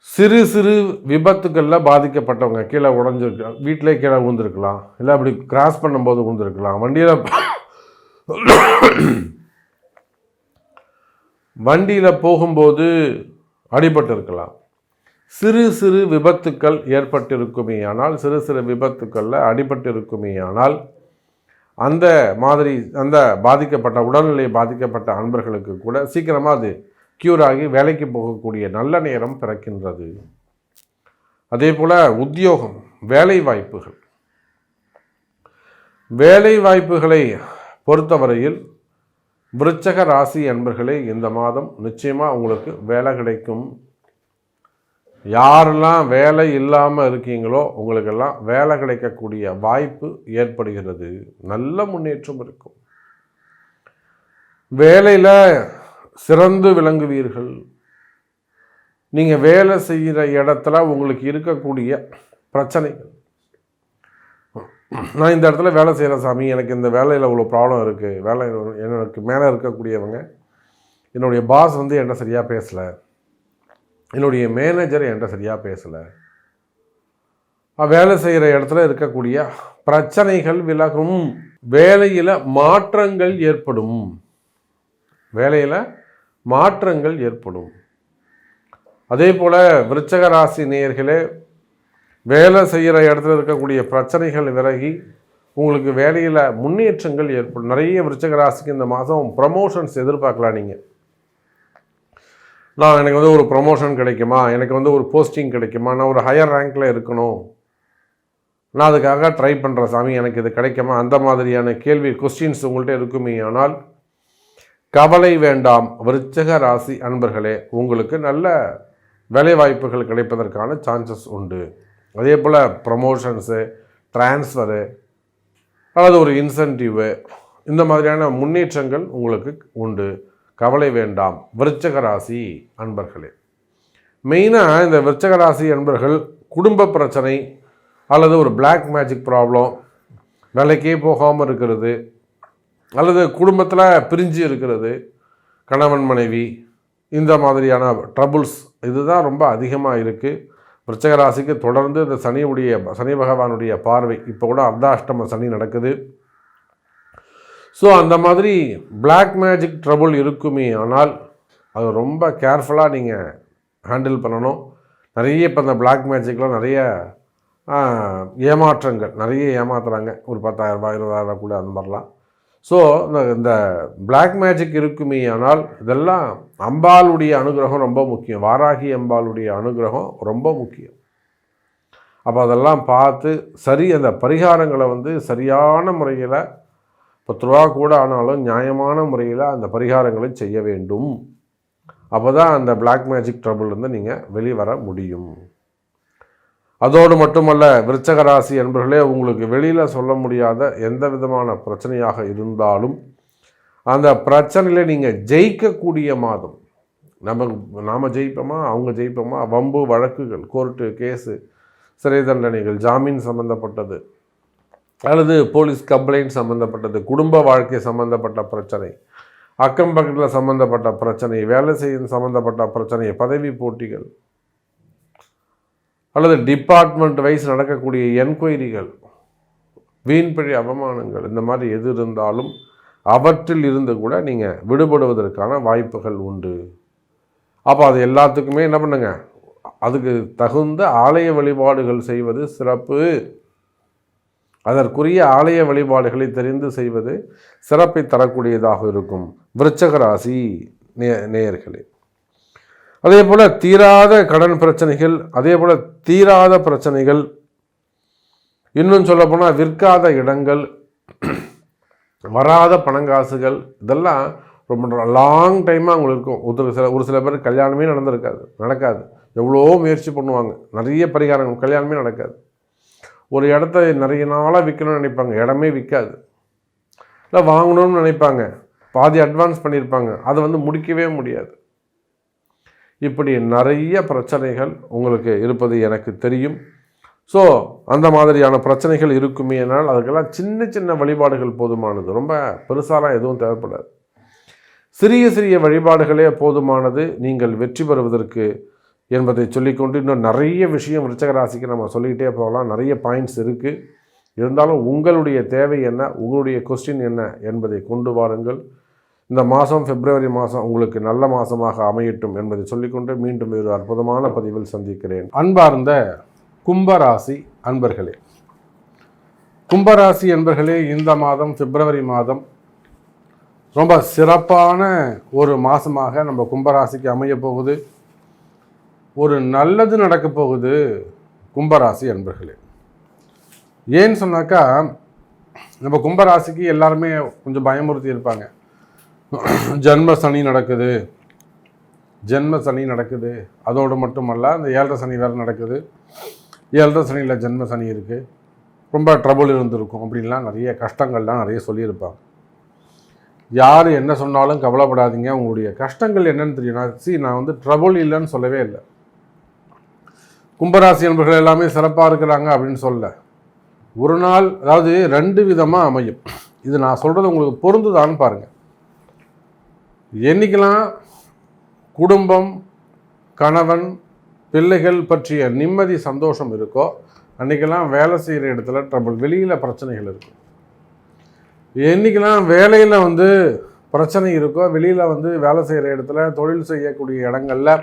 Speaker 1: சிறு சிறு விபத்துக்களில் பாதிக்கப்பட்டவங்க, கீழே உடஞ்சிருக்கலாம், வீட்டிலே கீழே விழுந்திருக்கலாம், இல்லை அப்படி கிராஸ் பண்ணும்போது விழுந்திருக்கலாம், வண்டியில் போகும்போது அடிபட்டு இருக்கலாம். சிறு சிறு விபத்துக்கள் ஏற்பட்டிருக்குமே ஆனால், சிறு சிறு விபத்துக்களில் அடிபட்டிருக்குமே ஆனால், அந்த மாதிரி அந்த பாதிக்கப்பட்ட உடல்நிலை பாதிக்கப்பட்ட அன்பர்களுக்கு கூட சீக்கிரமாக அது க்யூர் ஆகி வேலைக்கு போகக்கூடிய நல்ல நேரம் பிறக்கின்றது. அதே போல் உத்தியோகம், வேலை வாய்ப்புகள், வேலை வாய்ப்புகளை பொறுத்தவரையில் விருச்சிக ராசி அன்பர்களே, இந்த மாதம் நிச்சயமாக உங்களுக்கு வேலை கிடைக்கும். யாரெல்லாம் வேலை இல்லாமல் இருக்கீங்களோ உங்களுக்கெல்லாம் வேலை கிடைக்கக்கூடிய வாய்ப்பு ஏற்படுகிறது. நல்ல முன்னேற்றம் இருக்கும். வேலையில் சிறந்து விளங்குவீர்கள். நீங்கள் வேலை செய்கிற இடத்துல உங்களுக்கு இருக்கக்கூடிய பிரச்சனைகள், நான் இந்த இடத்துல வேலை செய்கிறேன் சாமி, எனக்கு இந்த வேலையில் இவ்வளோ ப்ராப்ளம் இருக்குது, வேலை எனக்கு மேலே இருக்கக்கூடியவங்க, என்னுடைய பாஸ் என்கிட்ட சரியாக பேசலை, என்னுடைய மேனேஜர் என்கிட்ட சரியாக பேசலை, வேலை செய்கிற இடத்துல இருக்கக்கூடிய பிரச்சனைகள் விலகும். வேலையில் மாற்றங்கள் ஏற்படும். வேலையில் மாற்றங்கள் ஏற்படும். அதே போல் விருச்சிக ராசி நேயர்களே, வேலை செய்கிற இடத்துல இருக்கக்கூடிய பிரச்சனைகள் விலகி உங்களுக்கு வேலையில் முன்னேற்றங்கள் ஏற்படும். நிறைய விருச்சிக ராசிக்கு இந்த மாதம் ப்ரமோஷன்ஸ் எதிர்பார்க்கலாம். நீங்கள் எனக்கு ஒரு ப்ரமோஷன் கிடைக்குமா, எனக்கு ஒரு போஸ்டிங் கிடைக்குமா, நான் ஒரு ஹையர் ரேங்கில் இருக்கணும், நான் அதுக்காக ட்ரை பண்ணுறேன் சாமி, எனக்கு இது கிடைக்குமா, அந்த மாதிரியான கொஸ்டின்ஸ் உங்கள்கிட்ட இருக்குமே. ஆனால் கவலை வேண்டாம் விருச்சிக ராசி அன்பர்களே, உங்களுக்கு நல்ல வேலை வாய்ப்புகள் கிடைப்பதற்கான சான்சஸ் உண்டு. அதே போல் ப்ரமோஷன்ஸு, டிரான்ஸ்ஃபரு அல்லது ஒரு இன்சென்டிவு, இந்த மாதிரியான முன்னேற்றங்கள் உங்களுக்கு உண்டு. கவலை வேண்டாம் விருச்சிக ராசி அன்பர்களே. மெயினாக இந்த விருச்சிக ராசி அன்பர்கள் குடும்ப பிரச்சனை அல்லது ஒரு பிளாக் மேஜிக் ப்ராப்ளம், வேலைக்கே போகாமல் இருக்கிறது, அல்லது குடும்பத்தில் பிரிஞ்சு இருக்கிறது, கணவன் மனைவி, இந்த மாதிரியான ட்ரபுள்ஸ் இதுதான் ரொம்ப அதிகமாக இருக்குது. விருச்சிக ராசிக்கு தொடர்ந்து இந்த சனி பகவானுடைய பார்வை, இப்போ கூட அர்த்தாஷ்டம சனி நடக்குது. ஸோ அந்த மாதிரி பிளாக் மேஜிக் ட்ரபுள் இருக்குமே ஆனால் அது ரொம்ப கேர்ஃபுல்லாக நீங்கள் ஹேண்டில் பண்ணணும். நிறைய இப்போ இந்த பிளாக் மேஜிக்கில் நிறைய ஏமாற்றங்கள் நிறைய ஏமாத்துறாங்க. ஒரு 10,000 20,000 கூட அந்த மாதிரிலாம். ஸோ இந்த பிளாக் மேஜிக் இருக்குமே ஆனால் இதெல்லாம் அம்பாளுடைய அனுகிரகம் ரொம்ப முக்கியம். வாராகி அம்பாளுடைய அனுகிரகம் ரொம்ப முக்கியம். அப்போ அதெல்லாம் பார்த்து அந்த பரிகாரங்களை சரியான முறையில் 10 ரூபா கூட ஆனாலும் நியாயமான முறையில் அந்த பரிகாரங்களை செய்ய வேண்டும். அப்போ தான் அந்த பிளாக் மேஜிக் ட்ரபிள்லேருந்து நீங்கள் வெளிவர முடியும். அதோடு மட்டுமல்ல, விருச்சக ராசி என்பர்களே, உங்களுக்கு வெளியில் சொல்ல முடியாத எந்த விதமான பிரச்சனையாக இருந்தாலும் அந்த பிரச்சனையில் நீங்கள் ஜெயிக்கக்கூடிய மாதம். நாம் ஜெயிப்போமா, அவங்க ஜெயிப்போமா, வம்பு வழக்குகள், கோர்ட்டு கேஸு, சிறை தண்டனைகள், ஜாமீன் சம்பந்தப்பட்டது, அல்லது போலீஸ் கம்ப்ளைண்ட் சம்மந்தப்பட்டது, குடும்ப வாழ்க்கை சம்மந்தப்பட்ட பிரச்சனை, அக்கம் பக்கத்தில் சம்மந்தப்பட்ட பிரச்சனை, வேலை செய்யும் சம்மந்தப்பட்ட பிரச்சனை, பதவி போட்டிகள், அல்லது டிபார்ட்மெண்ட் வைஸ் நடக்கக்கூடிய என்கொயரிகள், வீண்பழி அவமானங்கள், இந்த மாதிரி எது இருந்தாலும் அவற்றில் இருந்து கூட நீங்கள் விடுபடுவதற்கான வாய்ப்புகள் உண்டு. அப்போ அது எல்லாத்துக்குமே என்ன பண்ணுங்க, அதுக்கு தகுந்த ஆலய வழிபாடுகள் செய்வது சிறப்பு. அதற்குரிய ஆலய வழிபாடுகளை தெரிந்து செய்வது சிறப்பை தரக்கூடியதாக இருக்கும். விருச்சக ராசி நேயர்களே, அதே போல் தீராத கடன் பிரச்சனைகள், அதே போல் தீராத பிரச்சனைகள், இன்னும் சொல்லப்போனால் விற்காத இடங்கள், வராத பணங்காசுகள், இதெல்லாம் ரொம்ப லாங் டைமாக அவங்களுக்கு இருக்கும். ஒரு சில பேர் கல்யாணமே நடக்காது. எவ்வளோ முயற்சி பண்ணுவாங்க, நிறைய பரிகாரங்கள், கல்யாணமே நடக்காது. ஒரு இடத்த நிறைய நாளாக விற்கணும்னு நினைப்பாங்க, இடமே விற்காது. இல்லை வாங்கணும்னு நினைப்பாங்க, பாதி அட்வான்ஸ் பண்ணியிருப்பாங்க, அதை முடிக்கவே முடியாது. இப்படி நிறைய பிரச்சனைகள் உங்களுக்கு இருப்பது எனக்கு தெரியும். ஸோ அந்த மாதிரியான பிரச்சனைகள் இருக்குமே ஆனால் அதுக்கெல்லாம் சின்ன சின்ன வழிபாடுகள் போதுமானது. ரொம்ப பெருசாலாம் எதுவும் தேவைப்படாது. சிறிய வழிபாடுகளே போதுமானது நீங்கள் வெற்றி பெறுவதற்கு என்பதை சொல்லிக்கொண்டு, இன்னும் நிறைய விஷயம் விருச்சக ராசிக்கு நம்ம சொல்லிக்கிட்டே போகலாம். நிறைய பாயிண்ட்ஸ் இருக்குது. இருந்தாலும் உங்களுடைய தேவை என்ன, உங்களுடைய கொஸ்டின் என்ன என்பதை கொண்டு வாருங்கள். இந்த மாதம் பிப்ரவரி மாதம் உங்களுக்கு நல்ல மாதமாக அமையட்டும் என்பதை சொல்லிக்கொண்டு மீண்டும் ஒரு அற்புதமான பதிவில் சந்திக்கிறேன். அன்பார்ந்த கும்பராசி அன்பர்களே, கும்பராசி அன்பர்களே, இந்த மாதம் பிப்ரவரி மாதம் ரொம்ப சிறப்பான ஒரு மாதமாக நம்ம கும்பராசிக்கு அமைய போகுது. ஒரு நல்லது நடக்க போகுது கும்பராசி அன்பர்களே. ஏன்னு சொன்னாக்கா, நம்ம கும்பராசிக்கு எல்லாருமே கொஞ்சம் பயமுறுத்தி இருப்பாங்க. ஜென்ம சனி நடக்குது. அதோடு மட்டுமல்ல, அந்த 7.5 சனி வேறு நடக்குது. 7.5 சனியில் ஜென்ம சனி இருக்குது, ரொம்ப ட்ரபுள் இருந்திருக்கும் அப்படின்லாம் நிறைய கஷ்டங்கள்லாம் நிறைய சொல்லியிருப்பாங்க. யார் என்ன சொன்னாலும் கவலைப்படாதீங்க, உங்களுடைய கஷ்டங்கள் என்னன்னு தெரியும். நான் ட்ரபுள் இல்லைன்னு சொல்லவே இல்லை. கும்பராசி என்பவர்கள் எல்லாமே சிறப்பாக இருக்கிறாங்க அப்படின்னு சொல்ல. ஒரு நாள், அதாவது 2 விதமாக அமையும். இது நான் சொல்கிறது உங்களுக்கு பொருந்துதான்னு பாருங்கள். என்றைக்கெல்லாம் குடும்பம், கணவன், பிள்ளைகள் பற்றிய நிம்மதி சந்தோஷம் இருக்கோ அன்றைக்கெல்லாம் வேலை செய்கிற இடத்துல ட்ரபிள், வெளியில் பிரச்சனைகள் இருக்கும். என்றைக்கெல்லாம் வேலையில் பிரச்சனை இருக்கோ, வெளியில் வேலை செய்கிற இடத்துல, தொழில் செய்யக்கூடிய இடங்களில்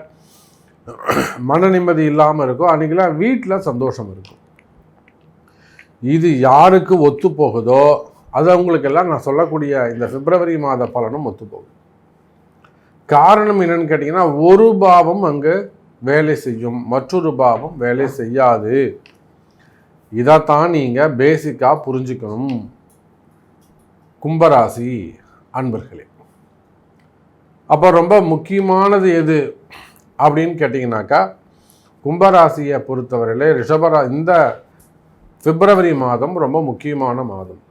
Speaker 1: மன நிம்மதி இல்லாமல் இருக்கோ அன்றைக்கெல்லாம் வீட்டில் சந்தோஷம் இருக்கும். இது யாருக்கு ஒத்து போகுதோ அது அவங்களுக்கெல்லாம் நான் சொல்லக்கூடிய இந்த பிப்ரவரி மாத பலனும் ஒத்துப்போகுது. காரணம் என்னன்னு கேட்டிங்கன்னா, ஒரு பாவம் அங்கே வேலை செய்யும், மற்றொரு பாவம் வேலை செய்யாது. இதைத்தான் நீங்கள் பேசிக்காக புரிஞ்சுக்கணும் கும்பராசி அன்பர்களே. அப்போ ரொம்ப முக்கியமானது எது அப்படின்னு கேட்டிங்கனாக்கா, கும்பராசியை பொறுத்தவரையிலே இந்த பிப்ரவரி மாதம் ரொம்ப முக்கியமான மாதம்.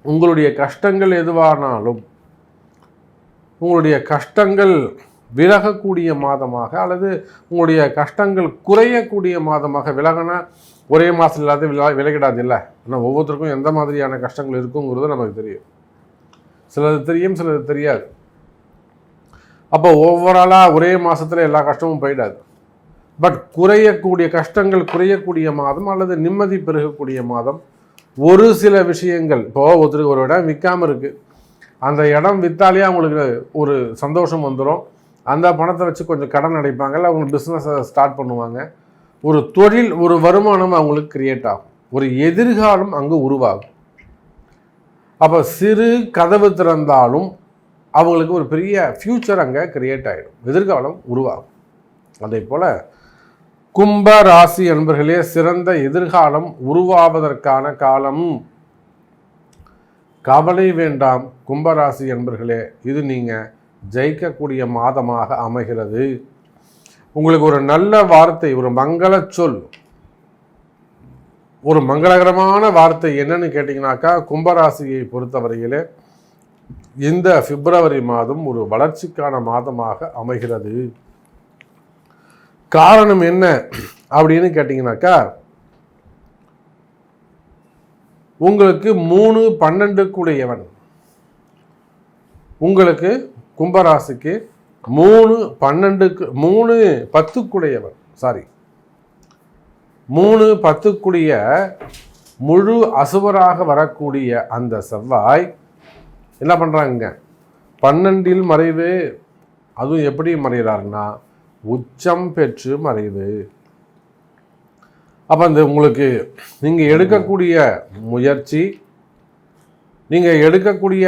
Speaker 1: உங்களுடைய கஷ்டங்கள் எதுவானாலும், உங்களுடைய கஷ்டங்கள் விலகக்கூடிய மாதமாக, அல்லது உங்களுடைய கஷ்டங்கள் குறையக்கூடிய மாதமாக. விலகினா ஒரே மாதம் இல்லாத விலகிடாது இல்லை. ஆனால் ஒவ்வொருத்தருக்கும் எந்த மாதிரியான கஷ்டங்கள் இருக்குங்கிறது நமக்கு தெரியும். சிலது தெரியும், சிலது தெரியாது. அப்போ ஓவராலாக ஒரே மாதத்தில் எல்லா கஷ்டமும் போயிடாது. பட் குறையக்கூடிய கஷ்டங்கள் குறையக்கூடிய மாதம், அல்லது நிம்மதி பெருகக்கூடிய மாதம் ஒரு சில விஷயங்கள், இப்போது ஒருத்தருக்கு ஒரு இடம் விற்காமல் இருக்குது, அந்த இடம் விற்றாலே அவங்களுக்கு ஒரு சந்தோஷம் வந்துடும். அந்த பணத்தை வச்சு கொஞ்சம் கடன் அடைப்பாங்க, இல்லை அவங்க பிஸ்னஸை ஸ்டார்ட் பண்ணுவாங்க. ஒரு தொழில், ஒரு வருமானம் அவங்களுக்கு கிரியேட் ஆகும். ஒரு எதிர்காலம் அங்கே உருவாகும். அப்போ சிறு கதவு திறந்தாலும் அவங்களுக்கு ஒரு பெரிய ஃப்யூச்சர் அங்கே கிரியேட் ஆகிடும், எதிர்காலம் உருவாகும். அதே போல் கும்ப ராசி அன்பர்களே, சிறந்த எதிர்காலம் உருவாவதற்கான காலம். கவலை வேண்டாம் கும்பராசி அன்பர்களே, இது நீங்கள் ஜெயிக்கக்கூடிய மாதமாக அமைகிறது. உங்களுக்கு ஒரு நல்ல வார்த்தை, ஒரு மங்கள சொல், ஒரு மங்களகரமான வார்த்தை என்னன்னு கேட்டிங்கனாக்கா, கும்பராசியை பொறுத்தவரையிலே இந்த பிப்ரவரி மாதம் ஒரு வளர்ச்சிக்கான மாதமாக அமைகிறது. காரணம் என்ன அப்படின்னு கேட்டிங்கனாக்கா, உங்களுக்கு 3-12 கூடியவன், உங்களுக்கு கும்பராசிக்கு 3-10 கூடியவன், 3-10 கூடிய முழு அசுவராக வரக்கூடிய அந்த செவ்வாய் என்ன பண்ணுறாங்க, 12 மறைவு. அதுவும் எப்படி மறைகிறாருன்னா உச்சம் பெற்று மறைவு. அப்போ அந்த உங்களுக்கு நீங்கள் எடுக்கக்கூடிய முயற்சி, நீங்கள் எடுக்கக்கூடிய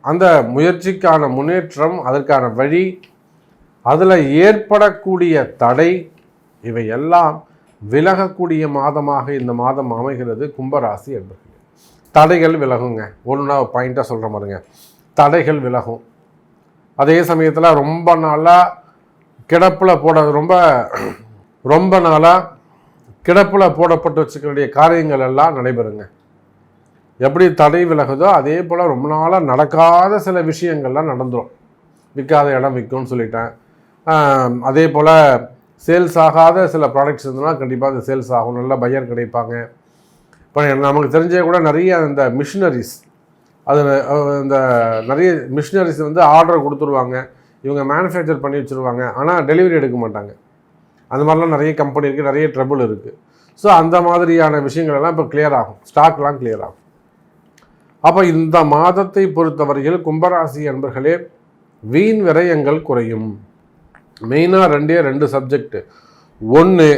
Speaker 1: அந்த முயற்சிக்கான முன்னேற்றம், அதற்கான வழி, அதில் ஏற்படக்கூடிய தடை, இவையெல்லாம் விலகக்கூடிய மாதமாக இந்த மாதம் அமைகிறது கும்பராசி என்பது. தடைகள் விலகுங்க. ஒன்றா பாயிண்டாக சொல்கிற மாதிரிங்க, தடைகள் விலகும். அதே சமயத்தில் ரொம்ப நாளாக கிடப்பில் ரொம்ப நாளாக கிடப்பில் போடப்பட்டு வச்சுக்கக்கூடிய காரியங்கள் எல்லாம் நடைபெறுங்க. எப்படி தடை விலகுதோ அதே போல் ரொம்ப நாளாக நடக்காத சில விஷயங்கள்லாம் நடந்துடும். விற்காத இடம் விற்கும்னு சொல்லிட்டேன். அதே போல் சேல்ஸ் ஆகாத சில ப்ராடக்ட்ஸ் இருந்ததுன்னா கண்டிப்பாக அது சேல்ஸ் ஆகும், நல்ல பையர் கிடைப்பாங்க. இப்போ நமக்கு தெரிஞ்ச கூட நிறைய இந்த மிஷினரிஸ், அது இந்த நிறைய மிஷினரிஸ் ஆர்டர் கொடுத்துருவாங்க, இவங்க மேனுஃபேக்சர் பண்ணி வச்சுருவாங்க, ஆனால் டெலிவரி எடுக்க மாட்டாங்க. அந்த மாதிரிலாம் நிறைய கம்பெனி இருக்குது, நிறைய ட்ரபிள் இருக்குது. ஸோ அந்த மாதிரியான விஷயங்கள் எல்லாம் இப்போ கிளியர் ஆகும், ஸ்டாக்லாம் கிளியர் ஆகும். அப்போ இந்த மாதத்தை பொறுத்தவரையில் கும்பராசி அன்பர்களே, வீண் விரயங்கள் குறையும். மெயினாக 2 சப்ஜெக்ட். ஒன்று,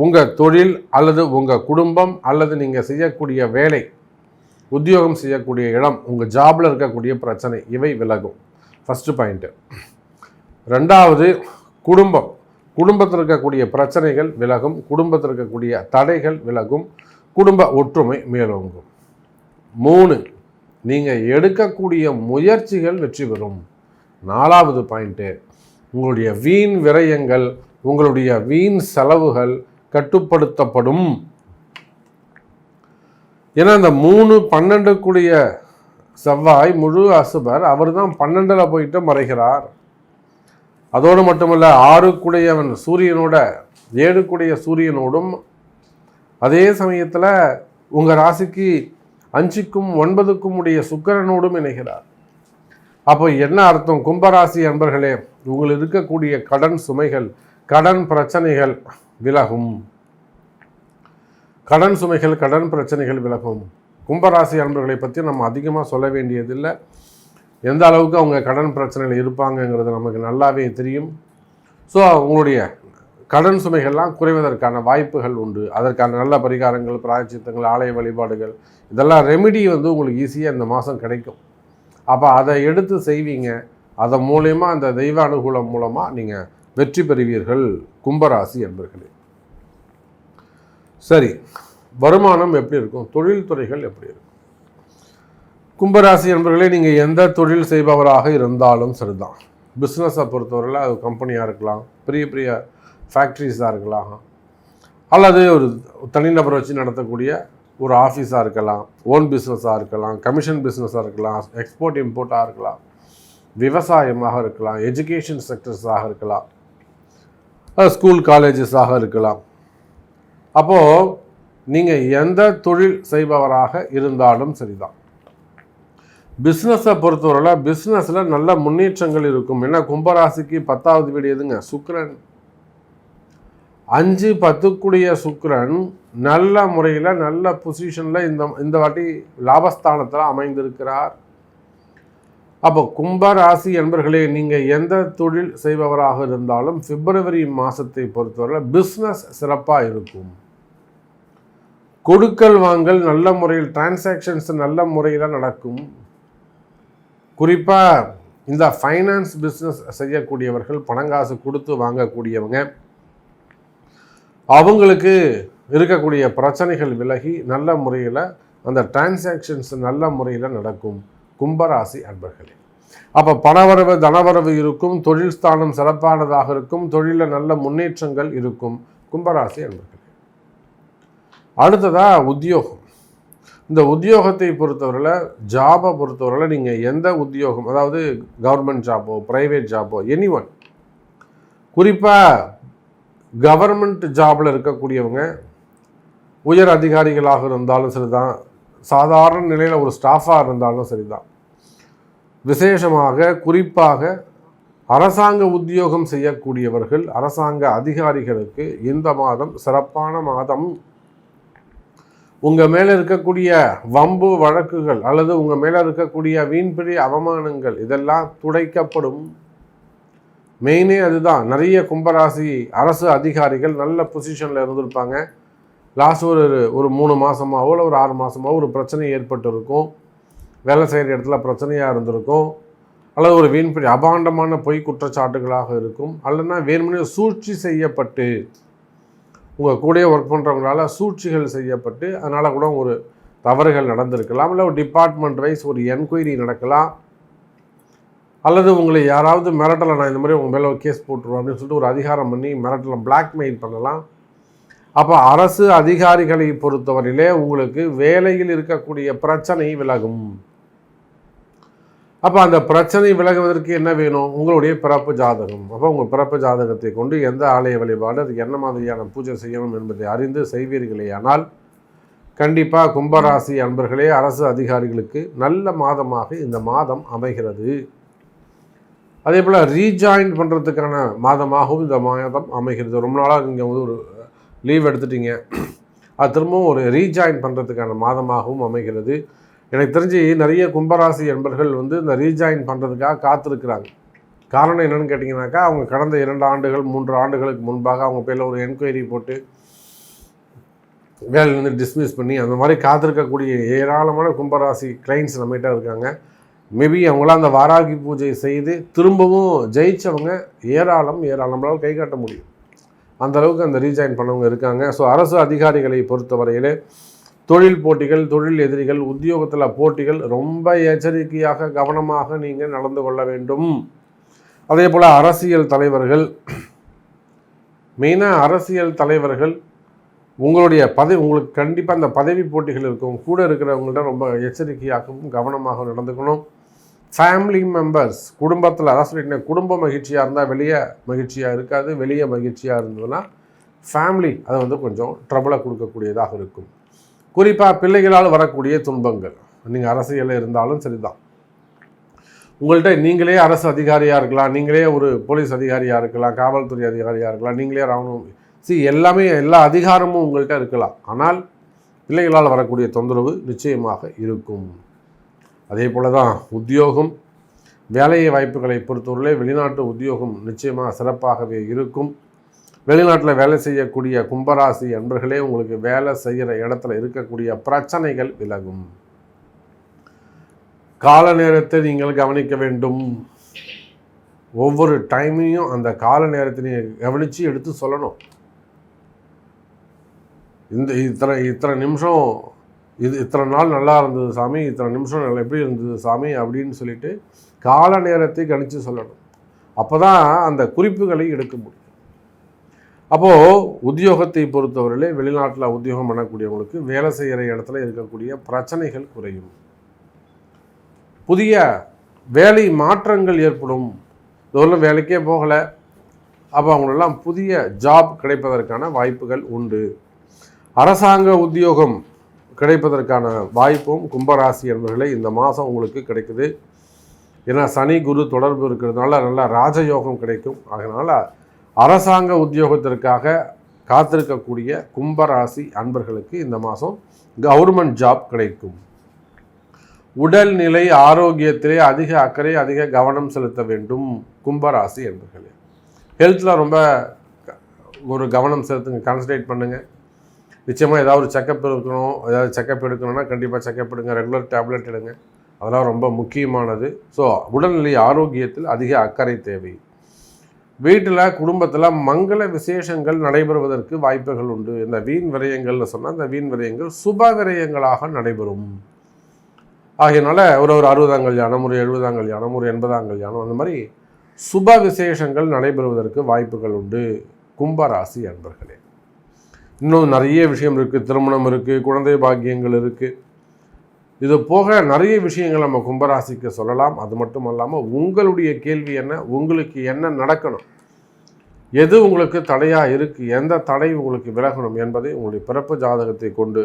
Speaker 1: உங்கள் தொழில் அல்லது உங்கள் குடும்பம் அல்லது நீங்கள் செய்யக்கூடிய வேலை, உத்தியோகம் செய்யக்கூடிய இடம், உங்கள் ஜாபில் இருக்கக்கூடிய பிரச்சனை, இவை விலகும். First point. 2வது, குடும்பத்தில் இருக்கக்கூடிய பிரச்சனைகள் விலகும், குடும்பத்தில் இருக்கக்கூடிய தடைகள் விலகும், குடும்ப ஒற்றுமை மேலோங்கும். 3, நீங்கள் எடுக்கக்கூடிய முயற்சிகள் வெற்றி பெறும். 4வது பாயிண்ட்டு, உங்களுடைய வீண் விரயங்கள், உங்களுடைய வீண் செலவுகள் கட்டுப்படுத்தப்படும். ஏன்னா இந்த 3-12 கூடிய செவ்வாய் முழு அசுபர், அவர் தான் 12ல் போயிட்டு மறைகிறார். அதோடு மட்டுமல்ல, 6 கூடியவன் சூரியனோட 7 கூடிய சூரியனோடும், அதே சமயத்தில் உங்கள் ராசிக்கு 5க்கும் 9க்கும் உடைய சுக்கிரனோடும் இணைகிறார். அப்போ என்ன அர்த்தம் கும்பராசி அன்பர்களே, உங்களுக்கு இருக்கக்கூடிய கடன் சுமைகள், கடன் பிரச்சனைகள் விலகும். கடன் சுமைகள், கடன் பிரச்சனைகள் விலகும். கும்பராசி அன்பர்களை பற்றி நம்ம அதிகமாக சொல்ல வேண்டியதில்லை. எந்த அளவுக்கு அவங்க கடன் பிரச்சனைகள் இருப்பாங்கங்கிறது நமக்கு நல்லாவே தெரியும். ஸோ உங்களுடைய கடன் சுமைகள்லாம் குறைவதற்கான வாய்ப்புகள் உண்டு. அதற்கான நல்ல பரிகாரங்கள், பிராயச்சித்தங்கள், ஆலய வழிபாடுகள், இதெல்லாம் ரெமிடி உங்களுக்கு ஈஸியாக இந்த மாதம் கிடைக்கும். அப்போ அதை எடுத்து செய்வீங்க. அதன் மூலயமா, அந்த தெய்வ அனுகூலம் மூலமாக நீங்கள் வெற்றி பெறுவீர்கள் கும்பராசி என்பர்களே. சரி, வருமானம் எப்படி இருக்கும், தொழில் துறைகள் எப்படி இருக்கும்? கும்பராசி என்பர்களே, நீங்கள் எந்த தொழில் செய்பவராக இருந்தாலும் சரிதான். பிஸ்னஸை பொறுத்தவரையில் அது கம்பெனியாக இருக்கலாம், பெரிய பெரிய ஃபேக்ட்ரிஸாக இருக்கலாம், அல்லது ஒரு தனிநபரை வச்சு நடத்தக்கூடிய ஒரு ஆஃபீஸாக இருக்கலாம், ஓன் பிஸ்னஸாக இருக்கலாம், கமிஷன் பிஸ்னஸாக இருக்கலாம், எக்ஸ்போர்ட் இம்போர்ட்டாக இருக்கலாம், விவசாயமாக இருக்கலாம், எஜுகேஷன் செக்டர்ஸாக இருக்கலாம், ஸ்கூல் காலேஜஸாக இருக்கலாம். அப்போது நீங்கள் எந்த தொழில் செய்பவராக இருந்தாலும் சரிதான். பிஸ்னஸை பொறுத்தவரையில் பிஸ்னஸில் நல்ல முன்னேற்றங்கள் இருக்கும். ஏன்னா கும்பராசிக்கு 10வது வீடு எதுங்க, சுக்கிரன். 5-10 கூடிய சுக்கிரன் நல்ல முறையில் நல்ல பொசிஷனில் இந்த வாட்டி லாபஸ்தானத்தில் அமைந்திருக்கிறார். அப்போ கும்ப ராசி என்பர்களே, நீங்கள் எந்த தொழில் செய்பவராக இருந்தாலும் பிப்ரவரி மாதத்தை பொறுத்தவரை பிஸ்னஸ் சிறப்பாக இருக்கும். கொடுக்கல் வாங்கல் நல்ல முறையில், டிரான்சாக்ஷன்ஸ் நல்ல முறையில் நடக்கும். குறிப்பாக இந்த ஃபைனான்ஸ் பிஸ்னஸ் செய்யக்கூடியவர்கள், பணங்காசு கொடுத்து வாங்கக்கூடியவங்க, அவங்களுக்கு இருக்கக்கூடிய பிரச்சனைகள் விலகி நல்ல முறையில் அந்த டிரான்சாக்ஷன்ஸ் நல்ல முறையில் நடக்கும். கும்பராசி அன்பர்களே, அப்போ பணவரவு தனவரவு இருக்கும், தொழில் ஸ்தானம் சிறப்பானதாக இருக்கும், தொழிலில் நல்ல முன்னேற்றங்கள் இருக்கும். கும்பராசி அன்பர்களே, அடுத்ததாக உத்தியோகம். இந்த உத்தியோகத்தை பொறுத்தவரையில், ஜாபை பொறுத்தவரையில், நீங்கள் எந்த உத்தியோகம், அதாவது கவர்மெண்ட் ஜாபோ ப்ரைவேட் ஜாபோ எனி ஒன், குறிப்பாக கவர்மெண்ட் ஜாபில் இருக்கக்கூடியவங்க உயர் அதிகாரிகளாக இருந்தாலும் சரிதான், சாதாரண நிலையில் ஒரு ஸ்டாஃபாக இருந்தாலும் சரிதான், விசேஷமாக குறிப்பாக அரசாங்க உத்தியோகம் செய்யக்கூடியவர்கள், அரசாங்க அதிகாரிகளுக்கு இந்த மாதம் சிறப்பான மாதம். உங்கள் மேலே இருக்கக்கூடிய வம்பு வழக்குகள் அல்லது உங்கள் மேலே இருக்கக்கூடிய வீண்பிழி அவமானங்கள் இதெல்லாம் துடைக்கப்படும். மெயினே அதுதான். நிறைய கும்பராசி அரசு அதிகாரிகள் நல்ல பொசிஷனில் இருந்திருப்பாங்க. லாஸ்ட் ஒரு 3 மாதமாகவோ இல்லை ஒரு 6 மாதமாகவோ ஒரு பிரச்சனை ஏற்பட்டு இருக்கும். வேலை செய்கிற இடத்துல பிரச்சனையாக இருந்திருக்கும், அல்லது ஒரு வீண்பிழி அபாண்டமான பொய் குற்றச்சாட்டுகளாக இருக்கும், அல்லதுனா வேணுமனே சூழ்ச்சி செய்யப்பட்டு உங்கள் கூடயே ஒர்க் பண்ணுறவங்களால சூழ்ச்சிகள் செய்யப்பட்டு அதனால் கூட ஒரு தவறுகள் நடந்திருக்கலாம். இல்லை ஒரு டிபார்ட்மெண்ட் வைஸ் ஒரு என்கொயரி நடக்கலாம், அல்லது உங்களை யாராவது மிரட்டலை, நான் இந்த மாதிரி உங்கள் மேலே ஒரு கேஸ் போட்டுருவோம் அப்படின்னு சொல்லிட்டு ஒரு அதிகாரம் பண்ணி மிரட்டலை பிளாக்மெயில் பண்ணலாம். அப்போ அரசு அதிகாரிகளை பொறுத்தவரையிலே உங்களுக்கு வேலையில் இருக்கக்கூடிய பிரச்சனை விலகும். அப்போ அந்த பிரச்சனை விலகுவதற்கு என்ன வேணும்? உங்களுடைய பிறப்பு ஜாதகம். அப்போ உங்கள் பிறப்பு ஜாதகத்தை கொண்டு எந்த ஆலய வழிபாடு, அதுக்கு என்ன மாதிரியான பூஜை செய்யணும் என்பதை அறிந்து செய்வீர்களே ஆனால் கண்டிப்பாக கும்பராசி அன்பர்களே, அரசு அதிகாரிகளுக்கு நல்ல மாதமாக இந்த மாதம் அமைகிறது. அதே போல் ரீஜாயின் பண்ணுறதுக்கான மாதமாகவும் இந்த மாதம் அமைகிறது. ரொம்ப நாளாக நீங்கள் ஒரு லீவ் எடுத்துட்டீங்க, அது திரும்பவும் ஒரு ரீஜாயின் பண்ணுறதுக்கான மாதமாகவும் அமைகிறது. எனக்கு தெரிஞ்சு நிறைய கும்பராசி என்பர்கள் இந்த ரீஜாயின் பண்ணுறதுக்காக காத்திருக்கிறாங்க. காரணம் என்னென்னு கேட்டிங்கனாக்கா, அவங்க கடந்த 2 ஆண்டுகள் 3 ஆண்டுகளுக்கு முன்பாக அவங்க பேரில் ஒரு என்கொயரி போட்டு வேலையிலேருந்து டிஸ்மிஸ் பண்ணி அந்த மாதிரி காத்திருக்கக்கூடிய ஏராளமான கும்பராசி கிளைண்ட்ஸ் நம்மகிட்ட இருக்காங்க. மேபி அவங்களாம் அந்த வாராகி பூஜை செய்து திரும்பவும் ஜெயித்தவங்க ஏராளம் கை காட்ட முடியும். அந்தளவுக்கு அந்த ரீஜாயின் பண்ணவங்க இருக்காங்க. ஸோ அரசு அதிகாரிகளை பொறுத்தவரையிலே தொழில் போட்டிகள், தொழில் எதிரிகள், உத்தியோகத்தில் போட்டிகள், ரொம்ப எச்சரிக்கையாக கவனமாக நீங்கள் நடந்து கொள்ள வேண்டும். அதே போல் அரசியல் தலைவர்கள், மெயினாக அரசியல் தலைவர்கள் உங்களுடைய உங்களுக்கு கண்டிப்பாக அந்த பதவி போட்டிகள் இருக்கும். கூட இருக்கிறவங்கள்ட்ட ரொம்ப எச்சரிக்கையாகவும் கவனமாக நடந்துக்கணும். ஃபேமிலி மெம்பர்ஸ், குடும்பத்தில், அதான் சொல்லிட்டேன், குடும்ப மகிழ்ச்சியாக இருந்தால் வெளியே மகிழ்ச்சியாக இருக்காது, வெளியே மகிழ்ச்சியாக இருந்ததுன்னா ஃபேமிலி அது கொஞ்சம் ட்ரபிளை கொடுக்கக்கூடியதாக இருக்கும். குறிப்பாக பிள்ளைகளால் வரக்கூடிய துன்பங்கள், நீங்கள் அரசியலில் இருந்தாலும் சரிதான், உங்கள்கிட்ட நீங்களே அரசு அதிகாரியாக இருக்கலாம், நீங்களே ஒரு போலீஸ் அதிகாரியாக இருக்கலாம், காவல்துறை அதிகாரியாக இருக்கலாம், நீங்களே ராணுவம், எல்லாமே எல்லா அதிகாரமும் உங்கள்கிட்ட இருக்கலாம். ஆனால் பிள்ளைகளால் வரக்கூடிய தொந்தரவு நிச்சயமாக இருக்கும். அதே போல் தான் உத்தியோகம், வேலை வாய்ப்புகளை பொறுத்தவரையிலே வெளிநாட்டு உத்தியோகம் நிச்சயமாக சிறப்பாகவே இருக்கும். வெளிநாட்டில் வேலை செய்யக்கூடிய கும்பராசி அன்பர்களே, உங்களுக்கு வேலை செய்கிற இடத்துல இருக்கக்கூடிய பிரச்சனைகள் விலகும். கால நேரத்தை நீங்கள் கவனிக்க வேண்டும். ஒவ்வொரு டைமையும் அந்த கால நேரத்தை நீங்கள் கவனித்து எடுத்து சொல்லணும். இத்தனை நிமிஷம் இத்தனை நாள் நல்லா இருந்தது சாமி, இத்தனை நிமிஷம் எப்படி இருந்தது சாமி அப்படின்னு சொல்லிட்டு கால நேரத்தை கணித்து சொல்லணும். அப்போ தான் அந்த குறிப்புகளை எடுக்க முடியும். அப்போது உத்தியோகத்தை பொறுத்தவரையிலே வெளிநாட்டில் உத்தியோகம் பண்ணக்கூடியவங்களுக்கு வேலை செய்கிற இடத்துல இருக்கக்கூடிய பிரச்சனைகள் குறையும். புதிய வேலை மாற்றங்கள் ஏற்படும். இதெல்லாம் வேலைக்கே போகலை, அப்போ அவங்களெல்லாம் புதிய ஜாப் கிடைப்பதற்கான வாய்ப்புகள் உண்டு. அரசாங்க உத்தியோகம் கிடைப்பதற்கான வாய்ப்பும் கும்பராசி என்பவர்களே இந்த மாதம் உங்களுக்கு கிடைக்குது. ஏன்னா சனி குரு தொடர்பு இருக்கிறதுனால நல்ல ராஜயோகம் கிடைக்கும். அதனால் அரசாங்க உத்தியோகத்திற்காக காத்திருக்கக்கூடிய கும்பராசி அன்பர்களுக்கு இந்த மாதம் கவர்மெண்ட் ஜாப் கிடைக்கும். உடல்நிலை ஆரோக்கியத்திலே அதிக அக்கறை அதிக கவனம் செலுத்த வேண்டும் கும்பராசி என்பர்களே. ஹெல்த்தில் ரொம்ப ஒரு கவனம் செலுத்துங்க, கான்சன்ட்ரேட் பண்ணுங்கள். நிச்சயமாக ஏதாவது ஒரு செக்கப் இருக்கணும், ஏதாவது செக்கப் எடுக்கணும்னா கண்டிப்பாக செக்கப் எடுங்க, ரெகுலர் டேப்லெட் எடுங்க, அதெல்லாம் ரொம்ப முக்கியமானது. ஸோ உடல்நிலை ஆரோக்கியத்தில் அதிக அக்கறை தேவை. வீட்டில் குடும்பத்தில் மங்கள விசேஷங்கள் நடைபெறுவதற்கு வாய்ப்புகள் உண்டு. இந்த வீண் விரயங்கள்னு சொன்னால் இந்த வீண் விரயங்கள் சுப விரயங்களாக நடைபெறும். ஆகையினால ஒரு 60ஆம் கல்யாணம், ஒரு 70ஆம் கல்யாணம், ஒரு 80ஆம் கல்யாணம், அந்த மாதிரி சுப விசேஷங்கள் நடைபெறுவதற்கு வாய்ப்புகள் உண்டு கும்பராசி அன்பர்களே. இன்னும் நிறைய விஷயம் இருக்குது. திருமணம் இருக்குது, குழந்தை பாக்கியங்கள் இருக்குது. இது போக நிறைய விஷயங்கள் நம்ம கும்பராசிக்கு சொல்லலாம். அது மட்டும் இல்லாமல் உங்களுடைய கேள்வி என்ன, உங்களுக்கு என்ன நடக்கணும், எது உங்களுக்கு தடையாக இருக்குது, எந்த தடை உங்களுக்கு விலகணும் என்பதை உங்களுடைய பிறப்பு ஜாதகத்தை கொண்டு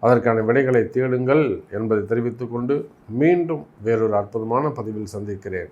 Speaker 1: அதற்கான விடைகளை தேடுங்கள் என்பதை தெரிவித்துக்கொண்டு மீண்டும் வேறொரு அற்புதமான பதிவில் சந்திக்கிறேன்.